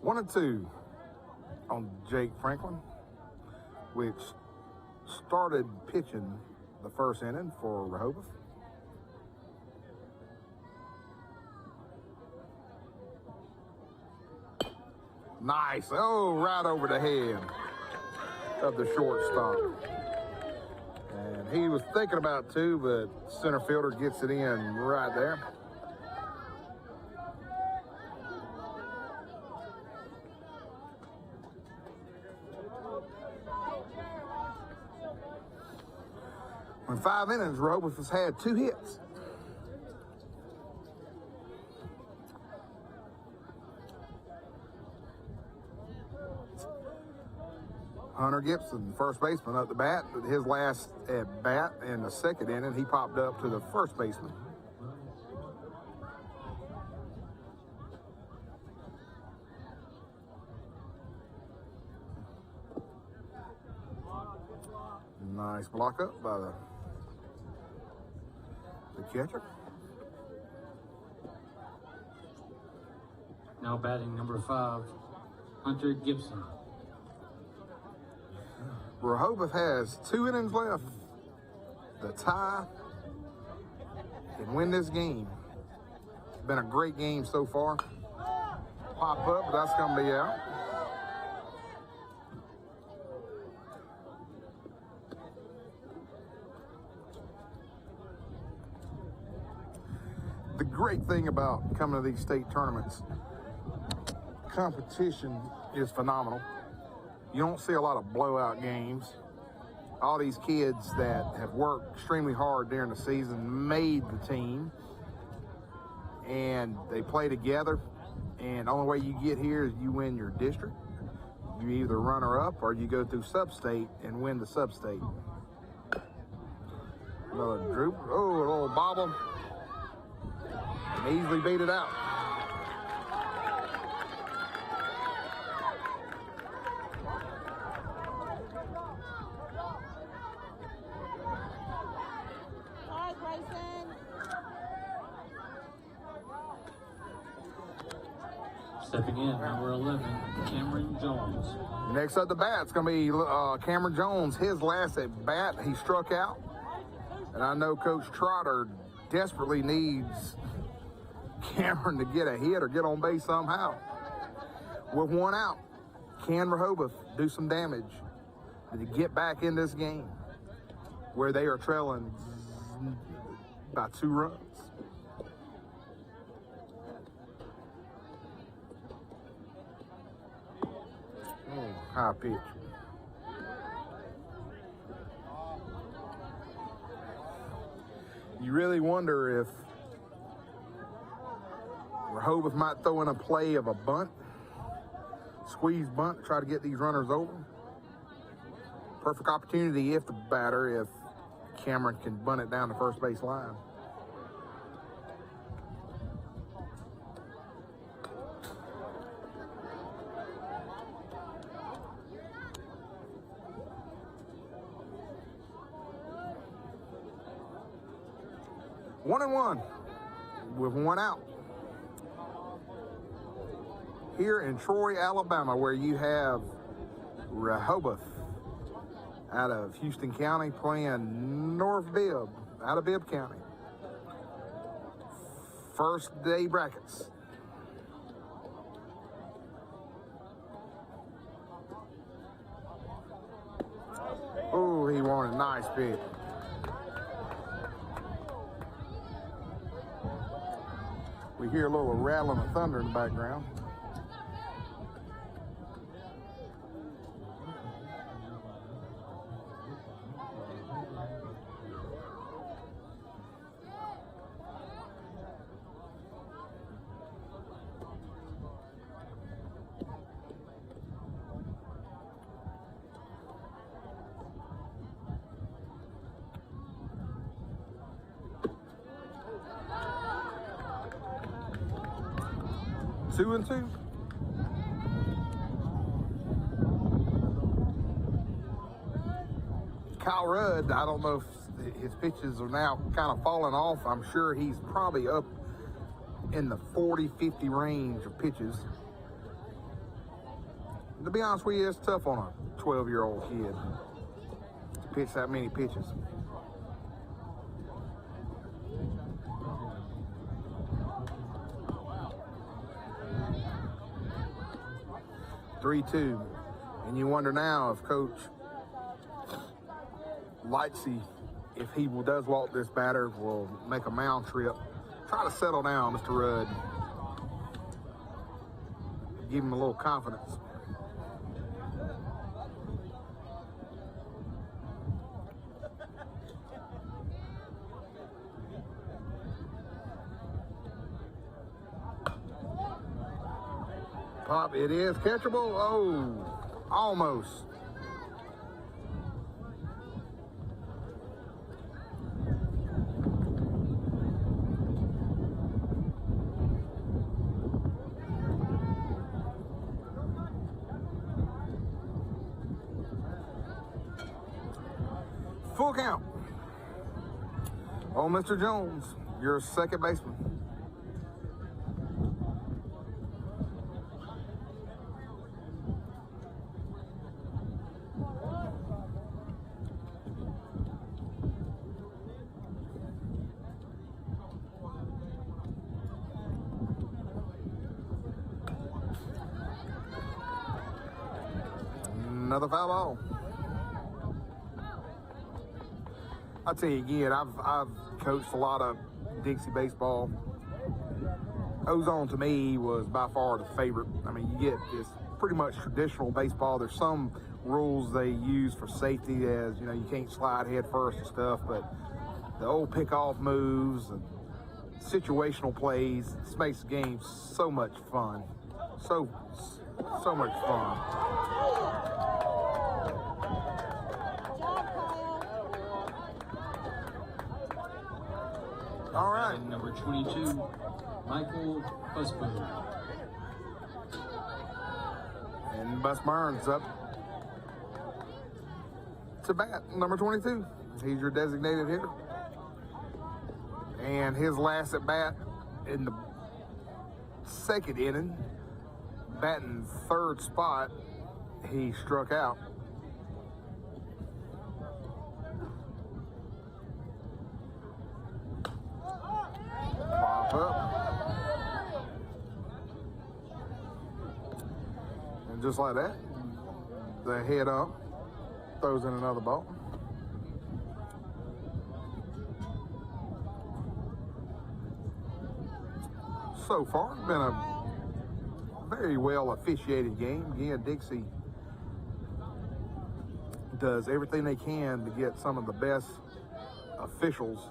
One and two on Jake Franklin, which started pitching the first inning for Rehobeth. Nice. Oh, right over the head of the shortstop. And he was thinking about two, but center fielder gets it in right there. In 5 innings, Rehobeth has had 2 hits. Hunter Gibson, first baseman, up the bat. His last at bat in the 2nd inning, he popped up to the first baseman. Nice block up by the catcher. Now batting number 5, Hunter Gibson. Rehobeth has 2 innings left. The tie can win this game. It's been a great game so far. Pop up, but that's going to be out. The great thing about coming to these state tournaments, competition is phenomenal. You don't see a lot of blowout games. All these kids that have worked extremely hard during the season made the team, and they play together, and the only way you get here is you win your district. You either runner-up or you go through sub-state and win the sub-state. Another droop. Oh, a little bobble. And easily beat it out. Stepping in, number 11, Cameron Jones. Next up the bat, it's going to be Cameron Jones. His last at bat, he struck out. And I know Coach Trotter desperately needs Cameron to get a hit or get on base somehow. With 1 out, can Rehobeth do some damage to get back in this game where they are trailing by 2 runs? Oh, high pitch. You really wonder if Rehobeth might throw in a play of a bunt, squeeze bunt, to try to get these runners over. Perfect opportunity if Cameron can bunt it down the first base line. One and one with 1 out. Here in Troy, Alabama, where you have Rehobeth out of Houston County playing North Bibb out of Bibb County. First day brackets. Oh, he wanted a nice pitch. We hear a little rattling of thunder in the background. Two and two. Kyle Rudd, I don't know if his pitches are now kind of falling off. I'm sure he's probably up in the 40, 50 range of pitches. To be honest with you, it's tough on a 12-year-old kid to pitch that many pitches. 3-2. And you wonder now if Coach Lightsey, if he does walk this batter, will make a mound trip. Try to settle down, Mr. Rudd. Give him a little confidence. Pop, it is catchable. Oh, almost. Full count. Oh, Mr. Jones, your second baseman. Another foul ball. I'll tell you again, I've coached a lot of Dixie baseball. Ozone to me was by far the favorite. I mean, you get this pretty much traditional baseball. There's some rules they use for safety, as you know, you can't slide head first and stuff, but the old pick-off moves and situational plays, this makes the game so much fun. So much fun. All right. And number 22, Michael Busburn. And Bus Burns up to bat, number 22. He's your designated hitter. And his last at bat in the second inning, batting third spot, he struck out. Pop up. And just like that, the head up, throws in another ball. So far, it's been a very well officiated game. Again, Dixie does everything they can to get some of the best officials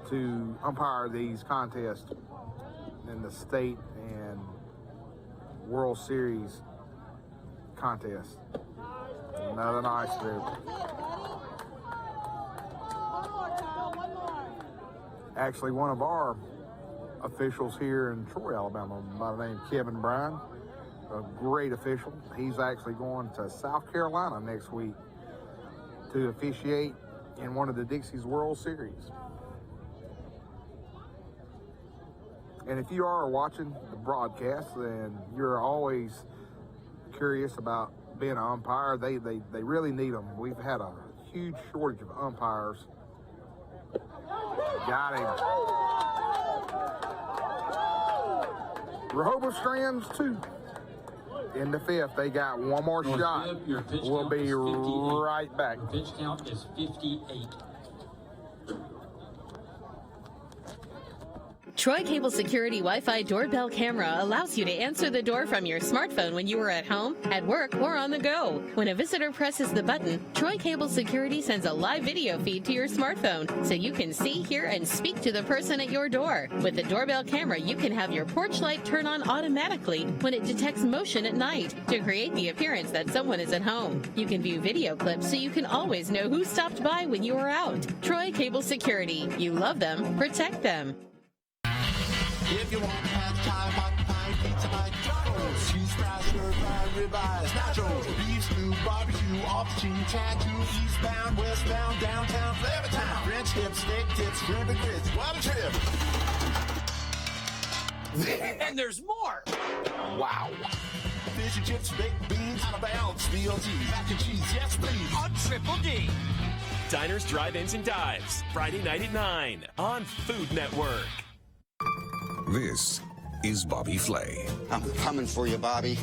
to umpire these contests in the state and World Series contests. Another nice group. Actually, one of our officials here in Troy, Alabama, by the name of Kevin Bryan, a great official. He's actually going to South Carolina next week to officiate in one of the Dixie's World Series. And if you are watching the broadcast, then you're always curious about being an umpire. They really need them. We've had a huge shortage of umpires. Got him. Rehobeth Strands 2 in the fifth. They got one more shot. We'll be right back. Your pitch count is 58. Troy Cable Security Wi-Fi doorbell camera allows you to answer the door from your smartphone when you are at home, at work, or on the go. When a visitor presses the button, Troy Cable Security sends a live video feed to your smartphone so you can see, hear, and speak to the person at your door. With the doorbell camera, you can have your porch light turn on automatically when it detects motion at night to create the appearance that someone is at home. You can view video clips so you can always know who stopped by when you are out. Troy Cable Security. You love them, protect them. If you want pad thai, hot pie, pizza night, tacos, cheese fries, stir fry, ribeyes, nachos, beef stew, barbecue, off-the-chain, tattoo, eastbound, westbound, downtown, flavor town, French tips, steak tips, shrimp and grits, what a trip! And there's more! Wow! Fish and chips, baked beans, out of bounds, BLT, mac and cheese, yes please, on Triple D. Diners, Drive-Ins, and Dives, Friday night at 9 on Food Network. This is Bobby Flay. I'm coming for you, Bobby.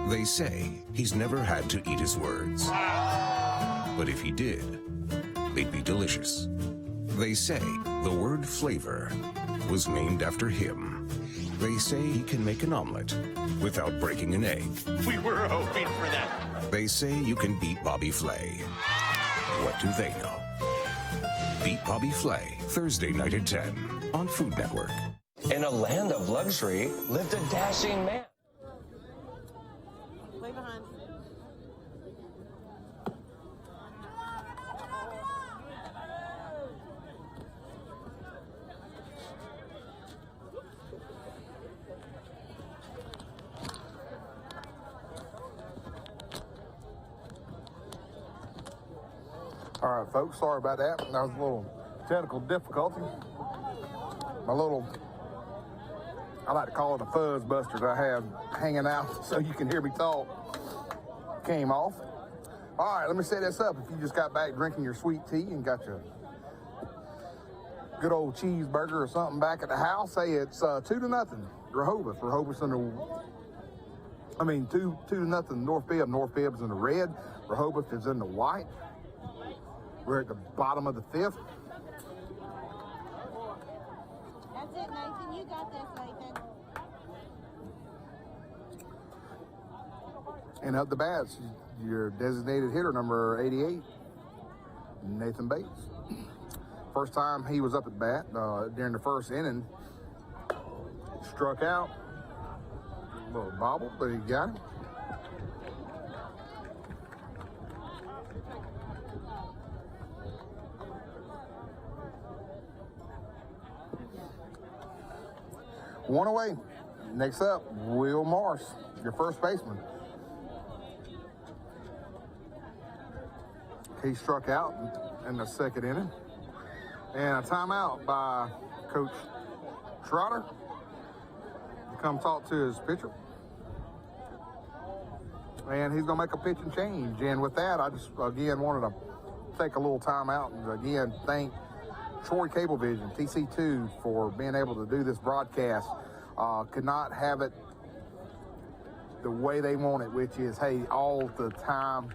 They say he's never had to eat his words. But if he did, they'd be delicious. They say the word flavor was named after him. They say he can make an omelet without breaking an egg. We were hoping for that. They say you can beat Bobby Flay. What do they know? Beat Bobby Flay, Thursday night at 10 on Food Network. In a land of luxury lived a dashing man. Lay behind. All right, folks, sorry about that. That was a little technical difficulty. My little, I like to call it a fuzz buster that I have hanging out so you can hear me talk, came off. All right, let me set this up. If you just got back drinking your sweet tea and got your good old cheeseburger or something back at the house, hey, it's 2-0, Rehobeth. Rehoboth's in the, 2-0 North Bibb. North Bibb's in the red. Rehobeth is in the white. We're at the bottom of the fifth. That's it, Nathan. You got this, Nathan. And up the bats, your designated hitter, number 88, Nathan Bates. First time he was up at bat during the first inning. Struck out. A little bobble, but he got it. One away. Next up, Will Morris, your first baseman. He struck out in the second inning. And a timeout by Coach Trotter to come talk to his pitcher. And he's going to make a pitching change. And with that, I just, again, wanted to take a little time out and, again, thank Troy Cablevision, TC2, for being able to do this broadcast. Could not have it the way they want it, which is, hey, all the time,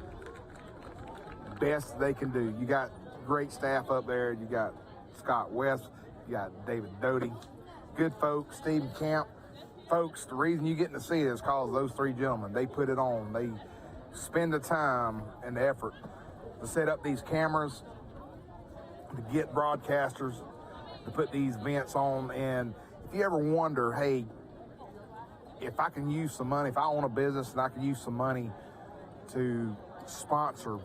best they can do. You got great staff up there. You got Scott West. You got David Doty. Good folks, Stephen Camp. Folks, the reason you're getting to see it is because those three gentlemen, they put it on. They spend the time and the effort to set up these cameras, to get broadcasters, to put these events on. And if you ever wonder, hey, if I can use some money, if I own a business and I can use some money to sponsor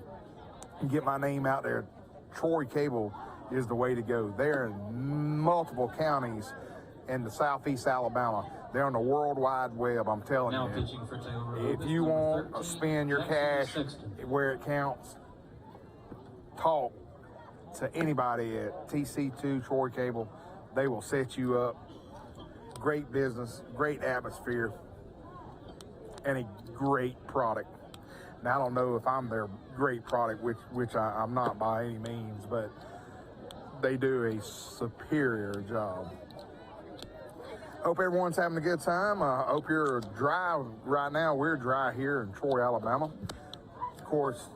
and get my name out there, Troy Cable is the way to go. They're in multiple counties in the southeast Alabama. They're on the World Wide Web, I'm telling Now you. pitching for Taylor. If you want to spend your cash where it counts, talk to anybody at TC2 Troy Cable. They will set you up. Great business, great atmosphere, and a great product. Now, I don't know if I'm their great product, which I'm not by any means, but they do a superior job. Hope everyone's having a good time. Hope you're dry right now. We're dry here in Troy, Alabama. Of course,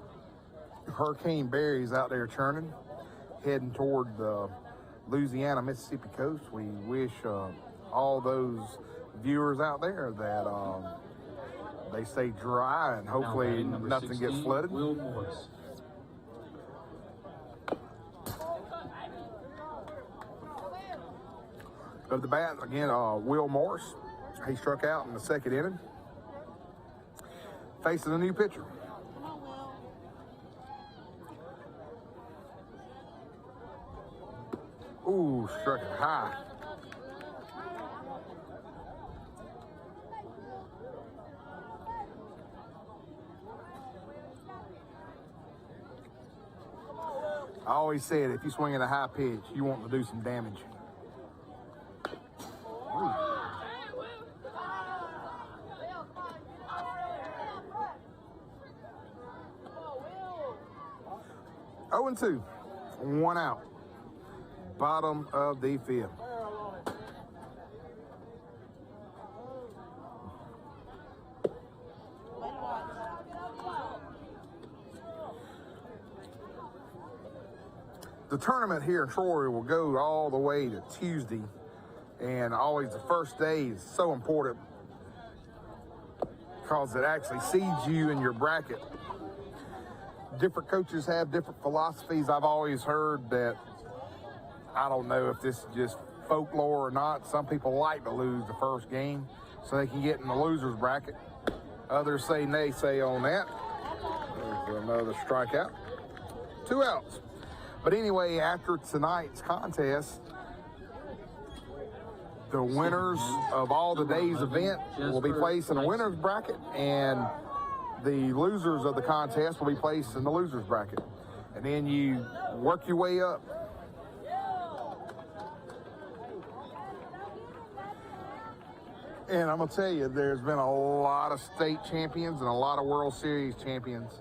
Hurricane Barry's out there churning, heading toward the Louisiana, Mississippi coast. We wish all those viewers out there that they stay dry and hopefully nothing 16, gets flooded. Will Morris. Of the bat, again, Will Morris. He struck out in the second inning. Facing a new pitcher. Ooh, struck it high. I always said if you swing at a high pitch, you want to do some damage. Ooh. 0-2, 1 out. Bottom of the fifth. The tournament here in Troy will go all the way to Tuesday, and always the first day is so important because it actually seeds you in your bracket. Different coaches have different philosophies. I've always heard that, I don't know if this is just folklore or not, some people like to lose the first game so they can get in the loser's bracket. Others say naysay on that. There's another strikeout. 2 outs. But anyway, after tonight's contest, the winners of all the day's event will be placed in the winner's bracket, and the losers of the contest will be placed in the loser's bracket. And then you work your way up. And I'm going to tell you, there's been a lot of state champions and a lot of World Series champions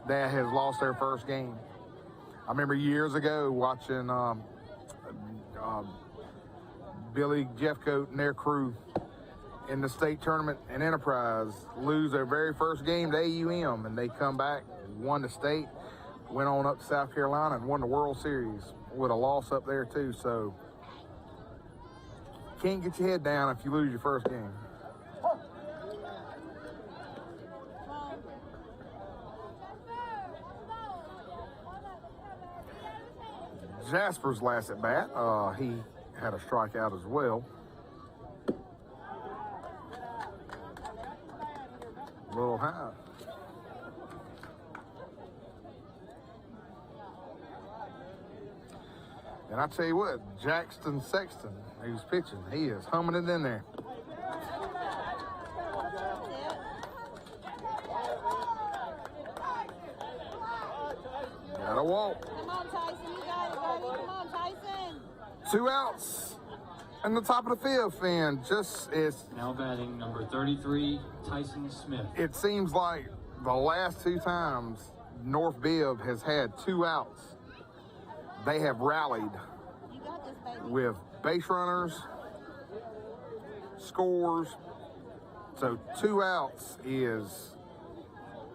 that has lost their first game. I remember years ago watching Billy Jeffcoat and their crew in the state tournament in Enterprise lose their very first game to AUM, and they come back, won the state, went on up to South Carolina and won the World Series with a loss up there too. So can't get your head down if you lose your first game. Jasper's last at bat, he had a strikeout as well. A little high. And I tell you what, Jackson Sexton, who's pitching, he is humming it in there. Got a walk. Come on, Tyson. You got it, buddy. Come on, Tyson. 2 outs in the top of the fifth, and just it's Now batting number 33, Tyson Smith. it seems like the last 2 times North Bibb has had 2 outs, they have rallied You got this, baby. with base runners, scores. So 2 outs is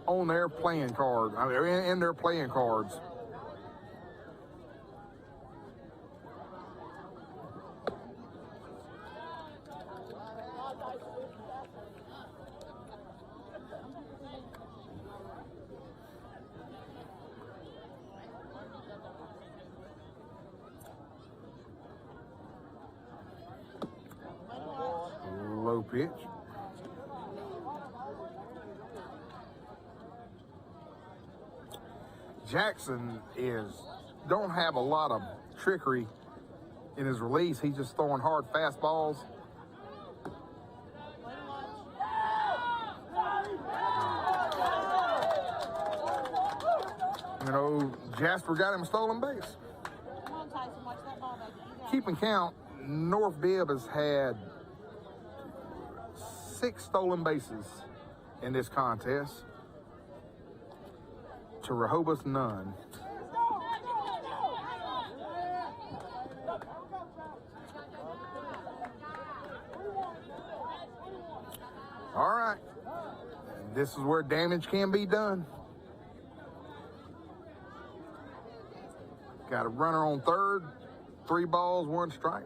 on their playing card. I mean, in their playing cards. Low pitch. Jackson don't have a lot of trickery in his release. He's just throwing hard fastballs. You know, Jasper got him a stolen base. Come on, Tyson. Watch that ball, baby. You got it. Keeping count, North Bibb has had 6 stolen bases in this contest. To Rehobeth, none. All right. This is where damage can be done. Got a runner on third, 3 balls, 1 strike.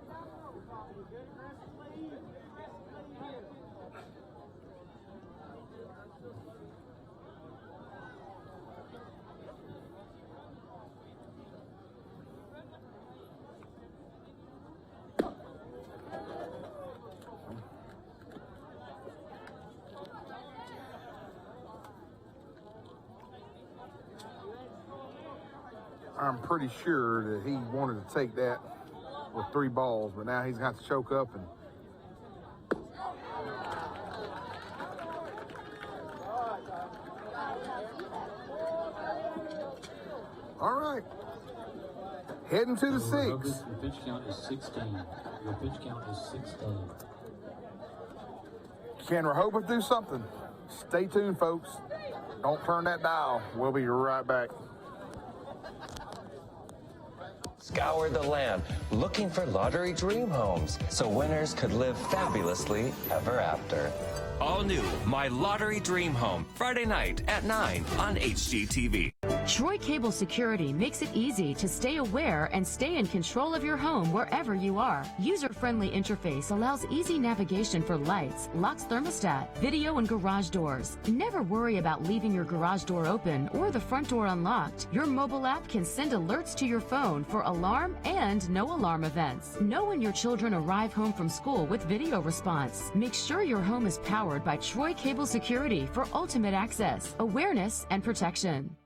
I'm pretty sure that he wanted to take that with 3 balls, but now he's got to choke up and all right. Heading to the 6. Your pitch count is 16. Your pitch count is 16. Can Rehobeth do something? Stay tuned, folks. Don't turn that dial. We'll be right back. Scour the land looking for lottery dream homes so winners could live fabulously ever after. All new My Lottery Dream Home, Friday night at 9 on HGTV. Troy Cable Security makes it easy to stay aware and stay in control of your home wherever you are. User-friendly interface allows easy navigation for lights, locks thermostat, video, and garage doors. Never worry about leaving your garage door open or the front door unlocked. Your mobile app can send alerts to your phone for alarm and no alarm events. Know when your children arrive home from school with video response. Make sure your home is powered by Troy Cable Security for ultimate access, awareness, and protection.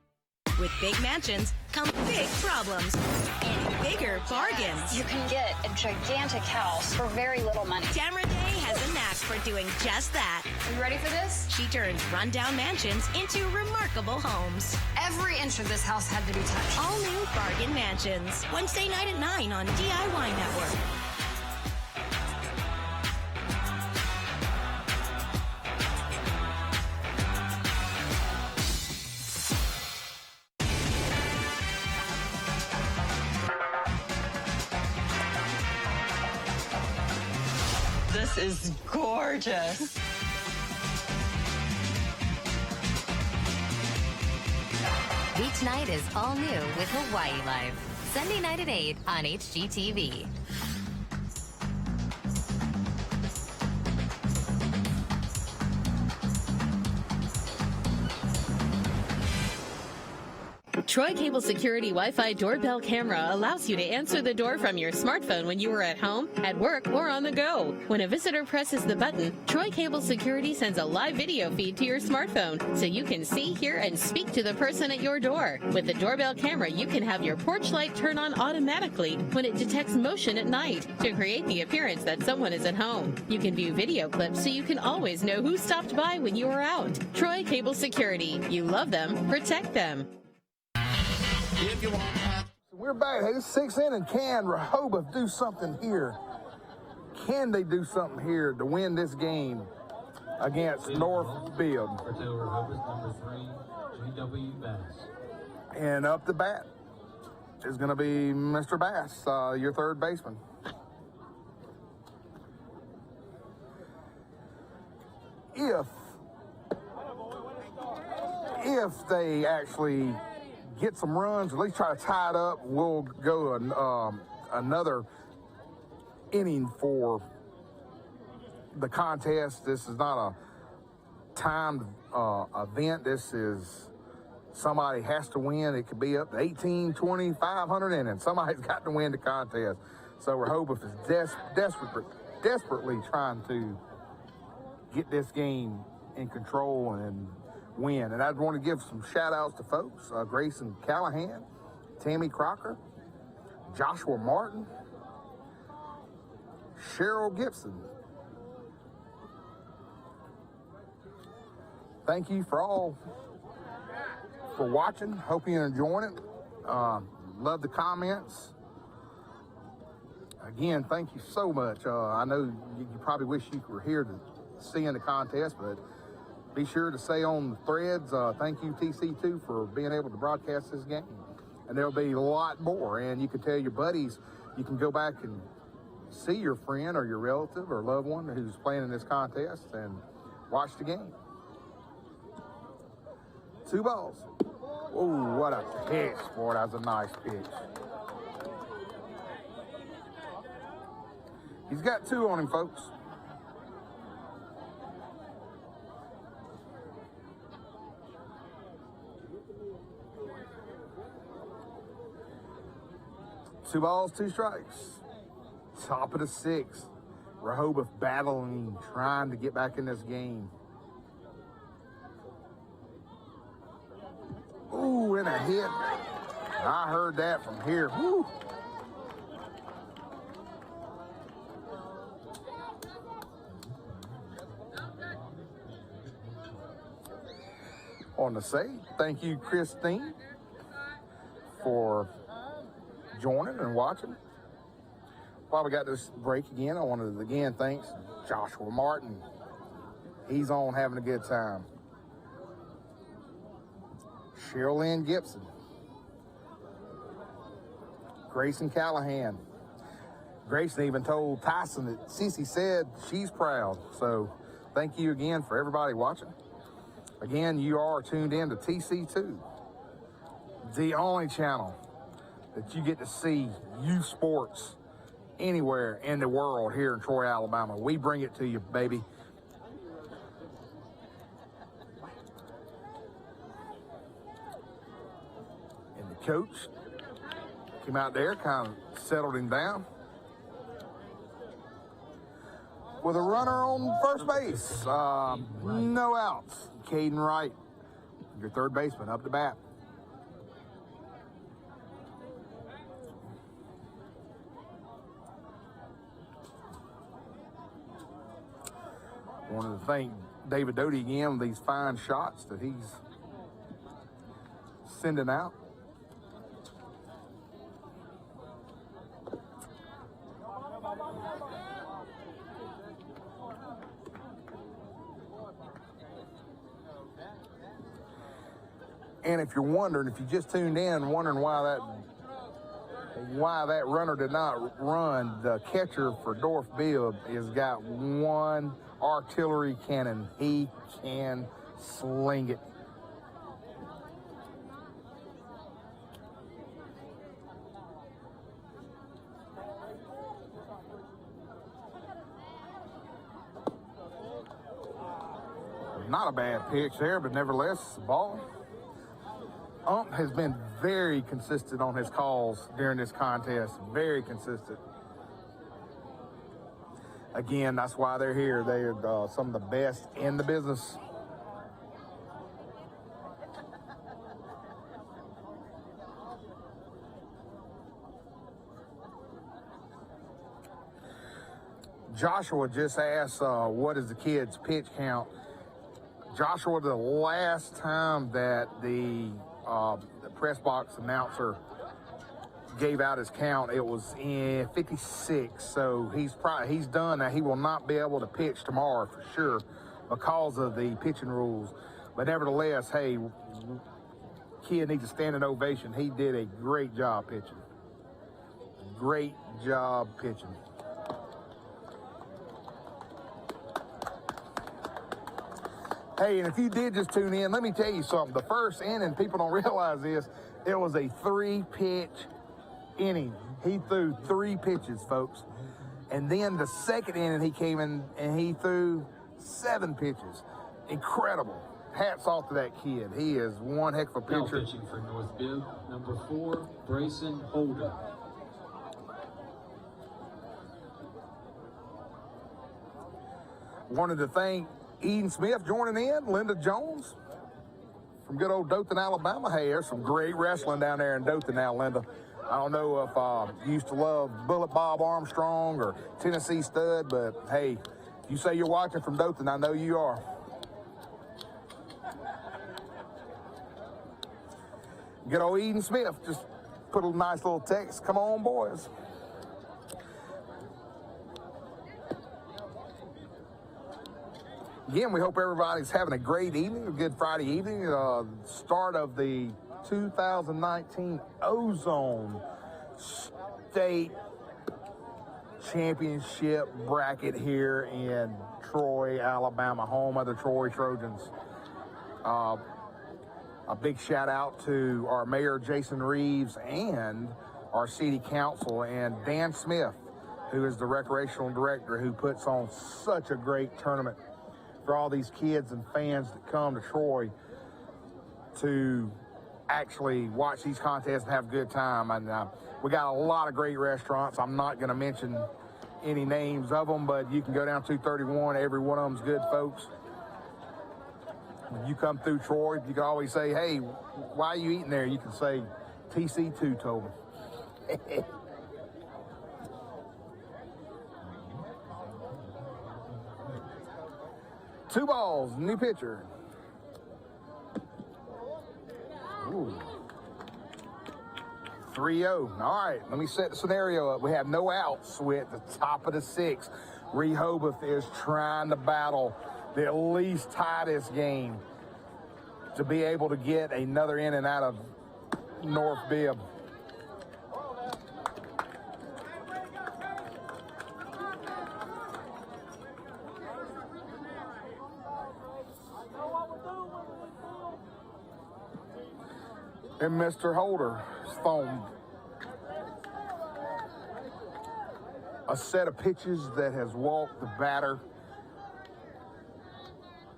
With big mansions come big problems and bigger bargains. You can get a gigantic house for very little money. Tamara Day has a knack for doing just that. Are you ready for this? She turns rundown mansions into remarkable homes. Every inch of this house had to be touched. All new Bargain Mansions. Wednesday night at 9 on DIY Network. This is gorgeous. Beach night is all new with Hawaii Life. Sunday night at 8 on HGTV. Troy Cable Security Wi-Fi doorbell camera allows you to answer the door from your smartphone when you are at home, at work, or on the go. When a visitor presses the button, Troy Cable Security sends a live video feed to your smartphone so you can see, hear, and speak to the person at your door. With the doorbell camera, you can have your porch light turn on automatically when it detects motion at night to create the appearance that someone is at home. You can view video clips so you can always know who stopped by when you are out. Troy Cable Security. You love them, protect them. If you want that. We're back. Hey, this is 6th inning. Can Rehobeth do something here? Can they do something here to win this game against North Bibb? Rehobeth, number 3, G.W. Bass. And up the bat is going to be Mr. Bass, your third baseman. If they actually get some runs, at least try to tie it up, we'll go another inning for the contest. This is not a timed event. This is somebody has to win. It could be up to 18, 20, 500 innings. Somebody's got to win the contest. So Rehobeth is desperately trying to get this game in control and win. And I'd want to give some shout outs to folks, Grayson Callahan, Tammy Crocker, Joshua Martin, Cheryl Gibson. Thank you for watching. Hope you're enjoying it. Love the comments. Again, thank you so much. I know you probably wish you were here to see in the contest, but be sure to stay on the threads. Thank you, TC2, for being able to broadcast this game. And there'll be a lot more. And you can tell your buddies, you can go back and see your friend or your relative or loved one who's playing in this contest and watch the game. 2 balls. Oh, what a pitch, boy. That was a nice pitch. He's got 2 on him, folks. Two balls, 2 strikes. Top of the 6th. Rehobeth battling, trying to get back in this game. Ooh, and a hit. I heard that from here. Woo. On the save, thank you, Christine, for joining and watching. While we got this break again, I wanted to again thank Joshua Martin. He's on having a good time. Cheryl Lynn Gibson. Grayson Callahan. Grayson even told Tyson that Cece said she's proud. So thank you again for everybody watching. Again, you are tuned in to TC2, the only channel that you get to see youth sports anywhere in the world here in Troy, Alabama. We bring it to you, baby. And the coach came out there, kind of settled him down. With a runner on first base, no outs. Caden Wright, your third baseman, up to bat. Wanted to thank David Doty again with these fine shots that he's sending out. And if you're wondering, if you just tuned in, wondering why that runner did not run, the catcher for Bibb has got one artillery cannon. He can sling it. Not a bad pitch there, but nevertheless, it's a ball. Ump has been very consistent on his calls during this contest. Very consistent. Again, that's why they're here. They are some of the best in the business. Joshua just asked, what is the kids' pitch count? Joshua, the last time that the press box announcer gave out his count, it was in 56. So he's done that. He will not be able to pitch tomorrow for sure because of the pitching rules. But nevertheless, hey, kid needs a standing ovation. He did a great job pitching. Great job pitching. Hey, and if you did just tune in, let me tell you something. The first inning, people don't realize this, it was a 3-pitch inning. He threw 3 pitches, folks. And then the second inning, he came in and he threw 7 pitches. Incredible. Hats off to that kid. He is one heck of a pitcher. Now pitching for North Bibb, number 4, Brayson Holder. Wanted to thank Eden Smith joining in, Linda Jones from good old Dothan, Alabama. Hey, there's some great wrestling down there in Dothan now, Linda. I don't know if you used to love Bullet Bob Armstrong or Tennessee Stud, but hey, you say you're watching from Dothan, I know you are. Good old Eden Smith just put a nice little text. Come on, boys. Again, we hope everybody's having a great evening, a good Friday evening. Start of the 2019 Ozone State Championship bracket here in Troy, Alabama, home of the Troy Trojans. A big shout out to our Mayor Jason Reeves and our City Council and Dan Smith, who is the Recreational Director, who puts on such a great tournament for all these kids and fans that come to Troy to actually watch these contests and have a good time. And we got a lot of great restaurants. I'm not going to mention any names of them, but you can go down 231. Every one of them's good, folks. When you come through Troy, you can always say, hey, why are you eating there? You can say, TC2 told me. 2 balls, new pitcher. Ooh. 3-0. All right, let me set the scenario up. We have no outs. We're at the top of the 6th. Rehobeth is trying to battle the at least tie this game to be able to get another inning out of North Bibb. And Mr. Holder's phone. A set of pitches that has walked the batter.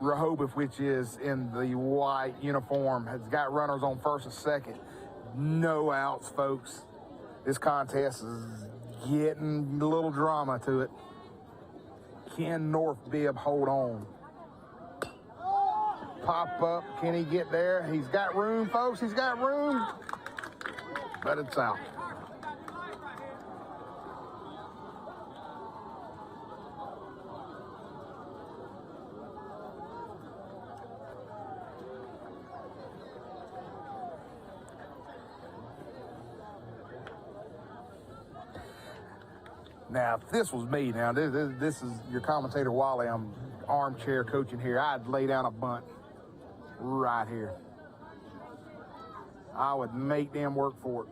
Rehobeth, which is in the white uniform, has got runners on first and second. No outs, folks. This contest is getting a little drama to it. Can North Bibb hold on? Pop up. Can he get there? He's got room, folks. He's got room. But it's out. Now, if this was me, now, this is your commentator, Wally. I'm armchair coaching here. I'd lay down a bunt right here. I would make them work for it.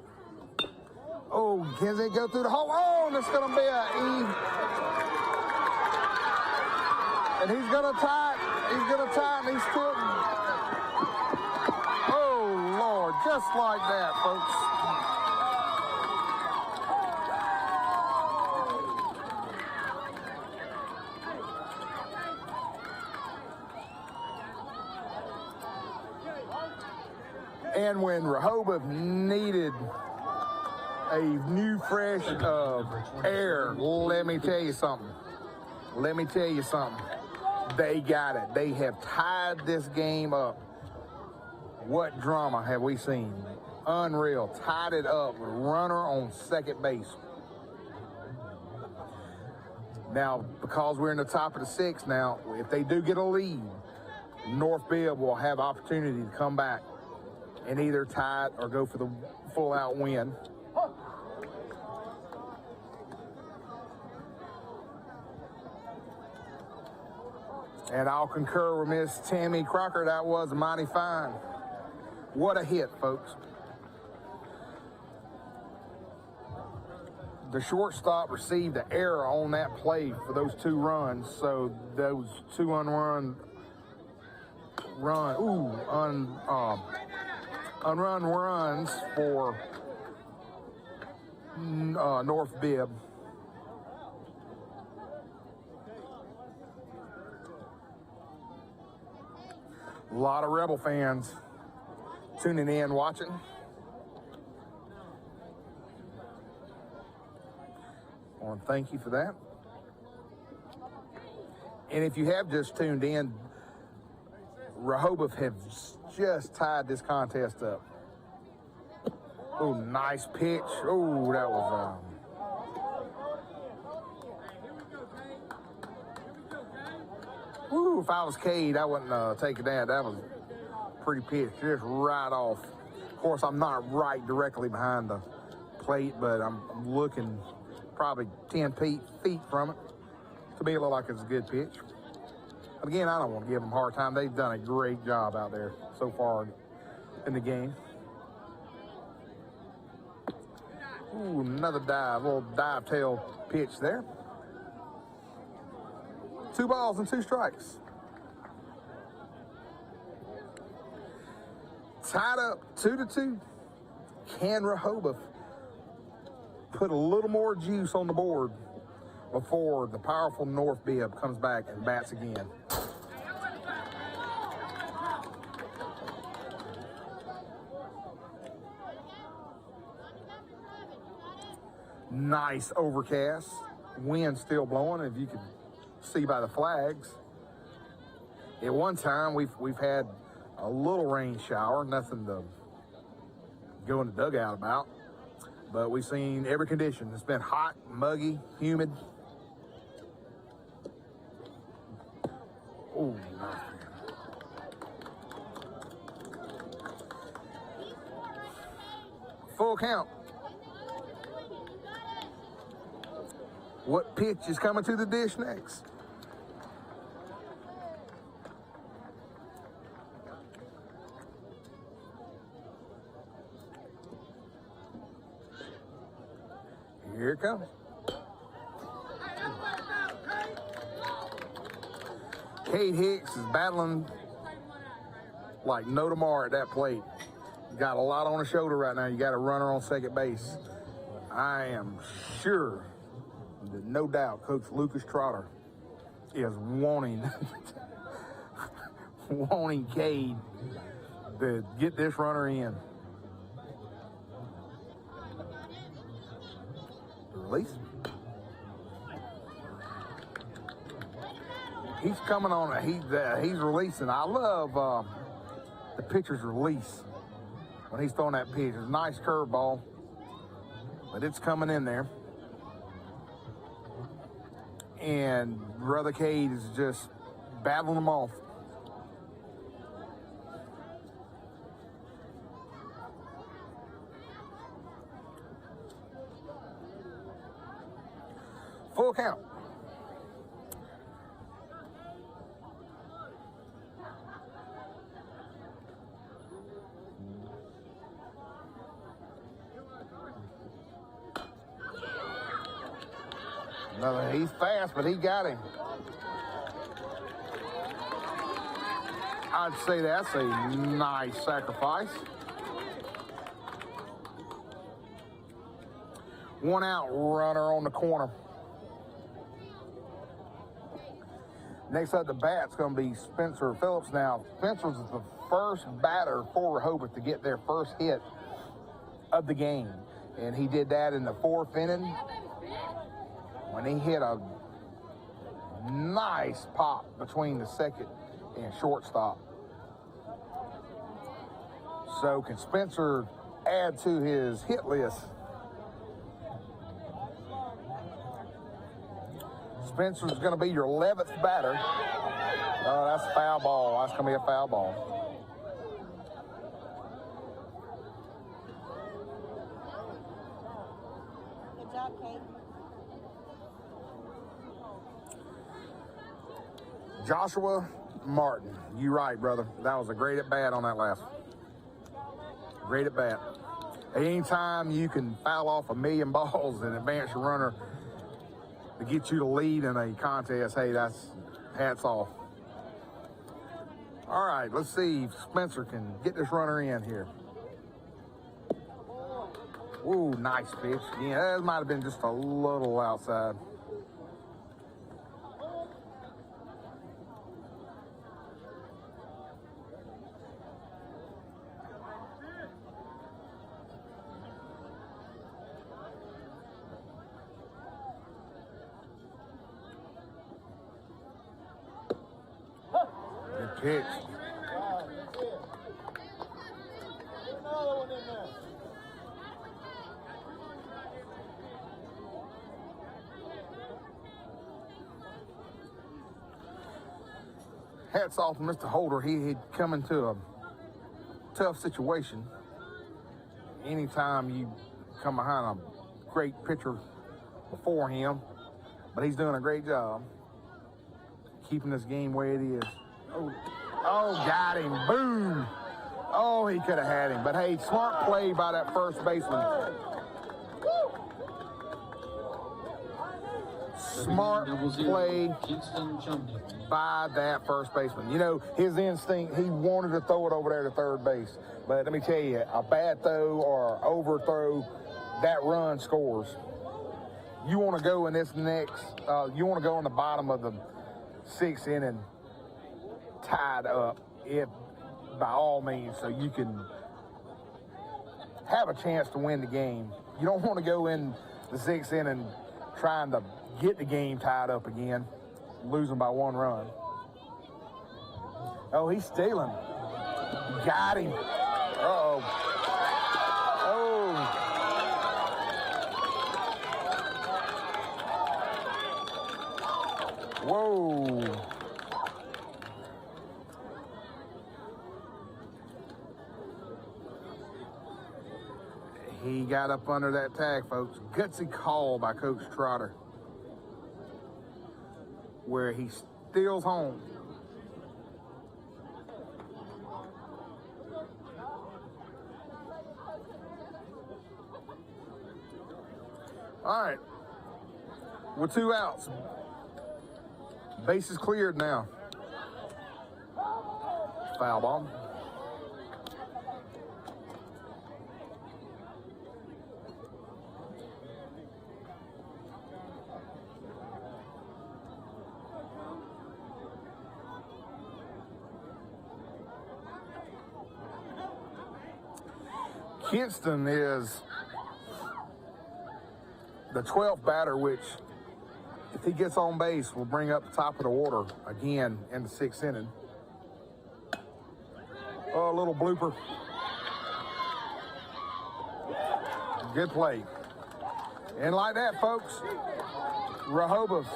Oh, can they go through the hole? Oh, and it's going to be an E. And he's going to tie it. He's going to tie it, and he's still. Oh, Lord, just like that, folks. And when Rehobeth needed a new fresh air, let me tell you something. Let me tell you something. They got it. They have tied this game up. What drama have we seen? Unreal. Tied it up with a runner on second base. Now, because we're in the top of the sixth now, if they do get a lead, North Bibb will have opportunity to come back and either tie it or go for the full-out win. And I'll concur with Miss Tammy Crocker. That was mighty fine. What a hit, folks. The shortstop received an error on that play for those two runs, so those two unrun runs for North Bibb. A lot of Rebel fans tuning in, watching. I want to thank you for that. And if you have just tuned in, Rehobeth has just tied this contest up. Oh, nice pitch. Oh, that was if I was Cade, I wouldn't take it down. That was a pretty pitch, just right off. Of course, I'm not right directly behind the plate, but I'm looking probably 10 feet from it. To me, it looked like it's a good pitch. But again, I don't want to give them a hard time. They've done a great job out there so far in the game. Ooh, another dive, little dive tail pitch there. 2 balls and 2 strikes. Tied up 2-2. Can Rehobeth put a little more juice on the board before the powerful North Bibb comes back and bats again? Nice overcast. Wind still blowing, if you can see by the flags. At one time, we've had a little rain shower, nothing to go in the dugout about. But we've seen every condition. It's been hot, muggy, humid. Oh, nice. Full count. What pitch is coming to the dish next? Here it comes. Cade Hicks is battling like no tomorrow at that plate. got a lot on his shoulder right now. You got a runner on second base. I am sure that no doubt Coach Lucas Trotter is wanting Cade to get this runner in. Release. He's coming on it. He's releasing. I love the pitcher's release when he's throwing that pitch. It's a nice curveball, but it's coming in there. And Brother Cade is just battling them off. Full count. Another, he's fast, but he got him. I'd say that's a nice sacrifice. One out, runner on the corner. Next up, the bat's going to be Spencer Phillips. Now, Spencer's the first batter for Rehobeth to get their first hit of the game. And he did that in the fourth inning when he hit a nice pop between the second and shortstop. So can Spencer add to his hit list? Spencer's going to be your 11th batter. Oh, that's a foul ball. That's going to be a foul ball. Good job, Kate. Joshua Martin, you right, brother. That was a great at bat on that last one. Great at bat. Anytime you can foul off 1,000,000 balls and advance your runner to get you to lead in a contest, hey, that's hats off. All right, let's see if Spencer can get this runner in here. Ooh, nice pitch. Yeah, that might have been just a little outside. Pitch. Hats off to Mr. Holder. He had come into a tough situation. Anytime you come behind a great pitcher before him, but he's doing a great job keeping this game where it is. Oh, got him. Boom. Oh, he could have had him. But, hey, smart play by that first baseman. Smart play by that first baseman. You know, his instinct, he wanted to throw it over there to third base. But let me tell you, a bad throw or overthrow, that run scores. You want to go in this next, you want to go in the bottom of the sixth inning tied up, if by all means, so you can have a chance to win the game. You don't want to go in the sixth inning trying to get the game tied up again, losing by 1 run. Oh, he's stealing. Got him. Uh-oh. Oh. Whoa. He got up under that tag, folks. Gutsy call by Coach Trotter, where he steals home. All right, with 2 outs. Base is cleared now. Foul ball. Kinston is the 12th batter, which, if he gets on base, will bring up the top of the order again in the 6th inning. Oh, a little blooper. Good play. And like that, folks, Rehobeth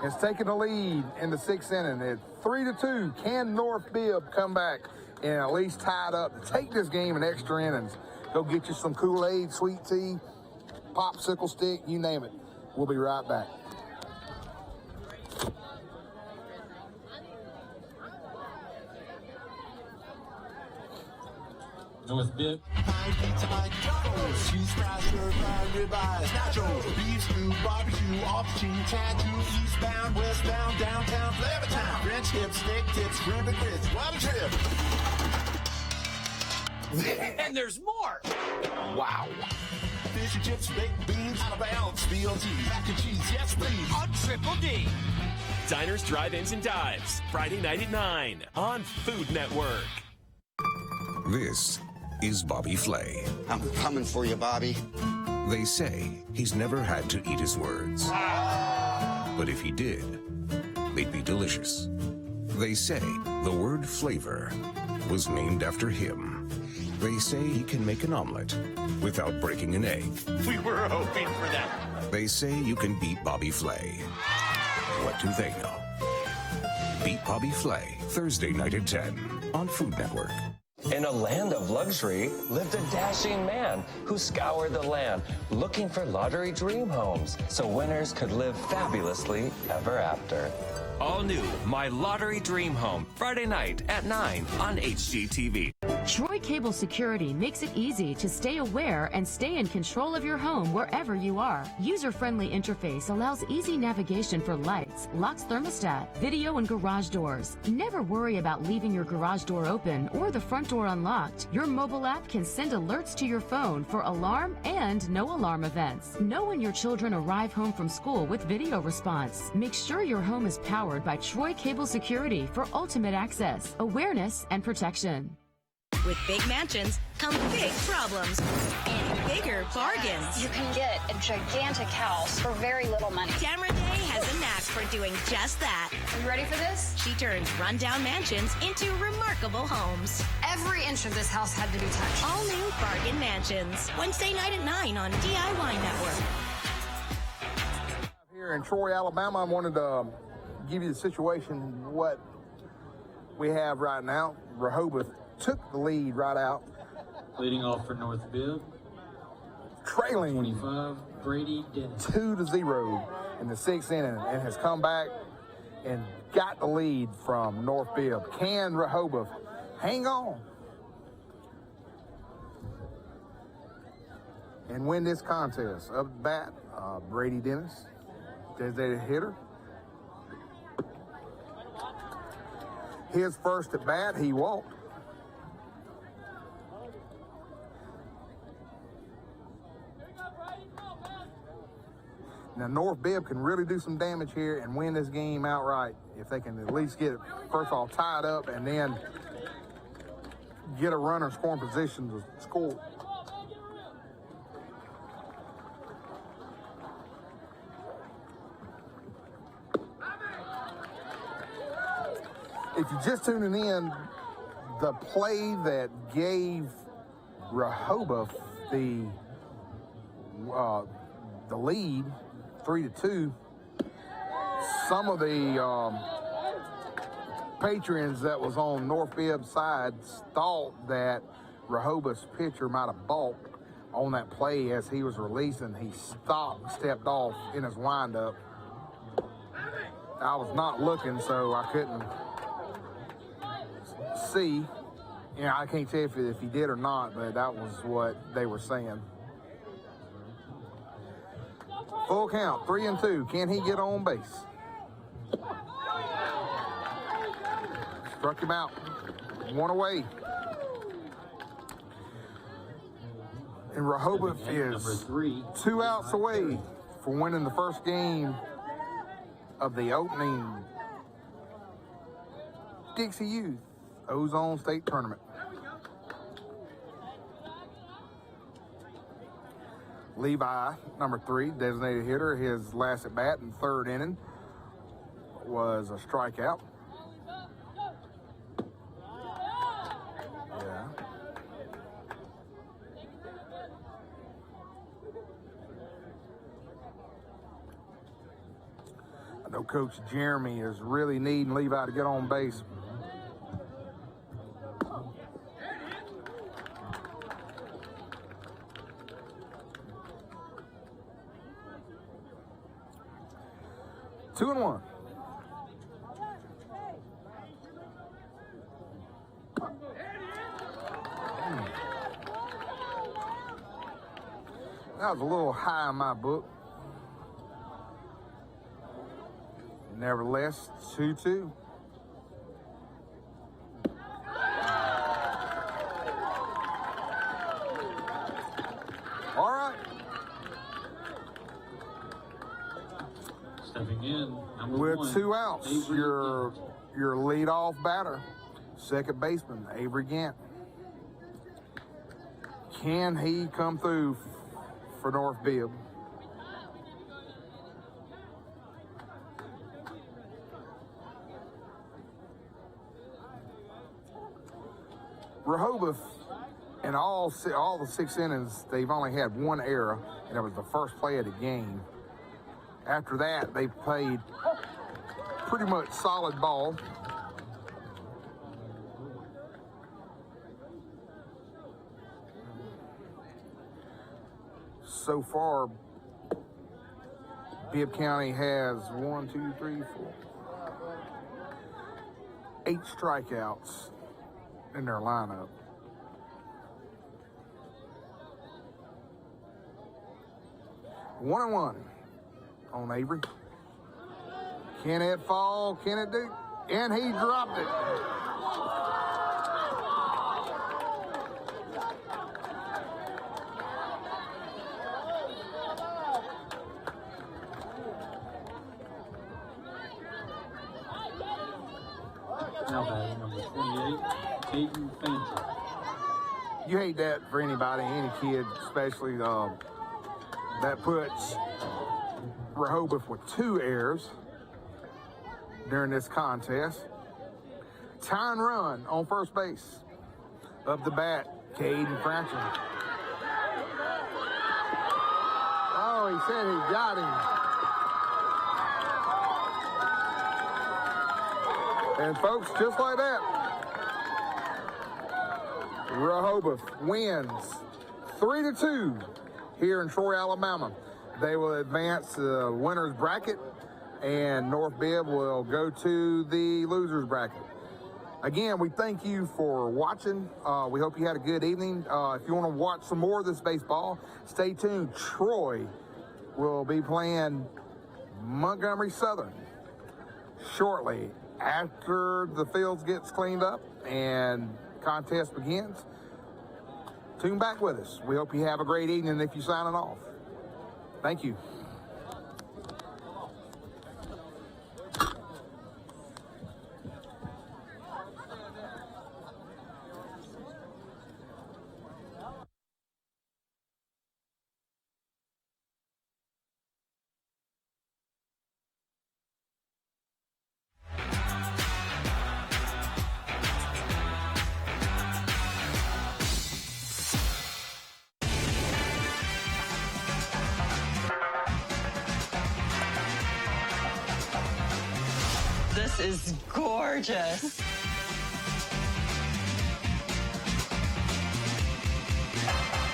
has taken the lead in the 6th inning at 3-2. Can North Bibb come back and at least tie it up to take this game in extra innings? Go get you some Kool-Aid, sweet tea, popsicle stick, you name it. We'll be right back. North Bibb. Cheese fries, stir fry, ribeyes, nachos, beef stew, barbecue, off-the-chain, tattoo, eastbound, westbound, downtown, Flavortown, French tips, steak tips, shrimp and grits, what a trip! And there's more. Wow. Fish and chips, baked beans, out of bounds, BLT, mac and cheese, yes please. On Triple D. Diners, Drive-Ins, and Dives. Friday night at 9 on Food Network. This is Bobby Flay. I'm coming for you, Bobby. They say he's never had to eat his words. But if he did, they'd be delicious. They say the word flavor was named after him. They say he can make an omelet without breaking an egg. We were hoping for that. They say you can beat Bobby Flay. What do they know? Beat Bobby Flay, Thursday night at 10 on Food Network. In a land of luxury lived a dashing man who scoured the land looking for lottery dream homes so winners could live fabulously ever after. All new My Lottery Dream Home, Friday night at 9 on HGTV. Troy Cable Security makes it easy to stay aware and stay in control of your home wherever you are. User-friendly interface allows easy navigation for lights, locks thermostat, video, and garage doors. Never worry about leaving your garage door open or the front door unlocked. Your mobile app can send alerts to your phone for alarm and no alarm events. Know when your children arrive home from school with video response. Make sure your home is powered by Troy Cable Security for ultimate access, awareness, and protection. With big mansions come big problems and bigger bargains. You can get a gigantic house for very little money. Tamara Day has a knack for doing just that. Are you ready for this? She turns rundown mansions into remarkable homes. Every inch of this house had to be touched. All new Bargain Mansions. Wednesday night at 9 on DIY Network. Here in Troy, Alabama, I wanted to give you the situation, what we have right now. Rehobeth took the lead right out. Leading off for North Bibb. Trailing 25, Brady Dennis. 2-0 in the 6th inning and has come back and got the lead from North Bibb. Can Rehobeth hang on and win this contest? Up at bat, Brady Dennis, designated hitter. His first at bat, he walked. Now, North Bibb can really do some damage here and win this game outright if they can at least get it, first of all, tied up and then get a runner scoring position to score. If you're just tuning in, the play that gave Rehobeth the lead, 3-2, some of the patrons that was on North Bibb's side thought that Rehobeth's pitcher might have balked on that play as he was releasing. He stopped and stepped off in his windup. I was not looking, so I couldn't see. You know, I can't tell if he did or not, but that was what they were saying. Full count, 3-2. Can he get on base? Struck him out. One away. And Rehobeth is 2 outs away for winning the first game of the opening Dixie Ozone State Tournament. Levi, number 3, designated hitter, his last at bat in 3rd inning was a strikeout. Yeah. I know Coach Jeremy is really needing Levi to get on base. Two and one. That was a little high in my book. Nevertheless, 2-2. All right. Stepping in, number With 1, 2 outs, Avery your leadoff batter, second baseman, Avery Gant. Can he come through for North Bibb? Rehobeth, in all the 6 innings, they've only had 1 error, and it was the first play of the game. After that, they played pretty much solid ball. So far, Bibb County has 1, 2, 3, 4, 8 strikeouts in their lineup. One and one on Avery. Can it fall? Can it do? And he dropped it. Now batting number 28, Caden Fancher. You hate that for anybody, any kid, especially that puts Rehobeth with 2 errors during this contest. Tying run on first base. Up the bat, Caden Fancher. Oh, he said he got him. And folks, just like that, Rehobeth wins 3-2 here in Troy, Alabama. They will advance the winner's bracket, and North Bibb will go to the loser's bracket. Again, we thank you for watching. We hope you had a good evening. If you want to watch some more of this baseball, stay tuned. Troy will be playing Montgomery Southern shortly after the fields gets cleaned up and contest begins. Tune back with us. We hope you have a great evening if you're signing off. Thank you. This is gorgeous.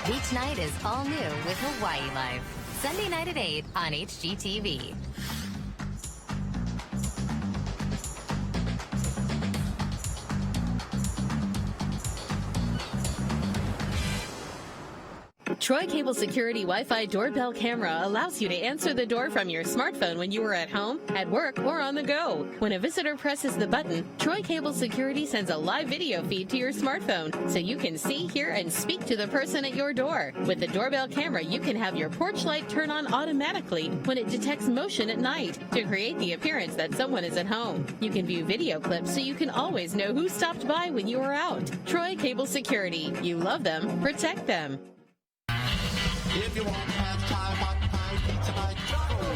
Beach night is all new with Hawaii Life. Sunday night at 8 on HGTV. Troy Cable Security Wi-Fi doorbell camera allows you to answer the door from your smartphone when you are at home, at work, or on the go. When a visitor presses the button, Troy Cable Security sends a live video feed to your smartphone so you can see, hear, and speak to the person at your door. With the doorbell camera, you can have your porch light turn on automatically when it detects motion at night to create the appearance that someone is at home. You can view video clips so you can always know who stopped by when you are out. Troy Cable Security. You love them, protect them. If you want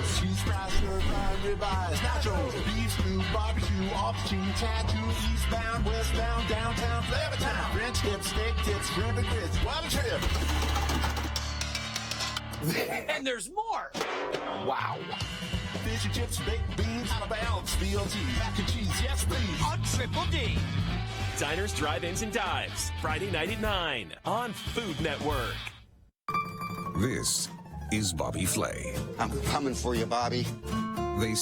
nachos, cheese fries, stir fry, ribeyes, nachos, beef stew, barbecue, off the chain, tattoo, eastbound, westbound, downtown, Flavor Town, French dip, steak tips, shrimp and grits, what a trip. And there's more. Wow. Fish and chips, baked beans, out of bounds, BLT, mac and cheese, yes please. On Triple D. Diners, Drive-Ins, and Dives. Friday night at 9 on Food Network. This is Bobby Flay. I'm coming for you, Bobby. They say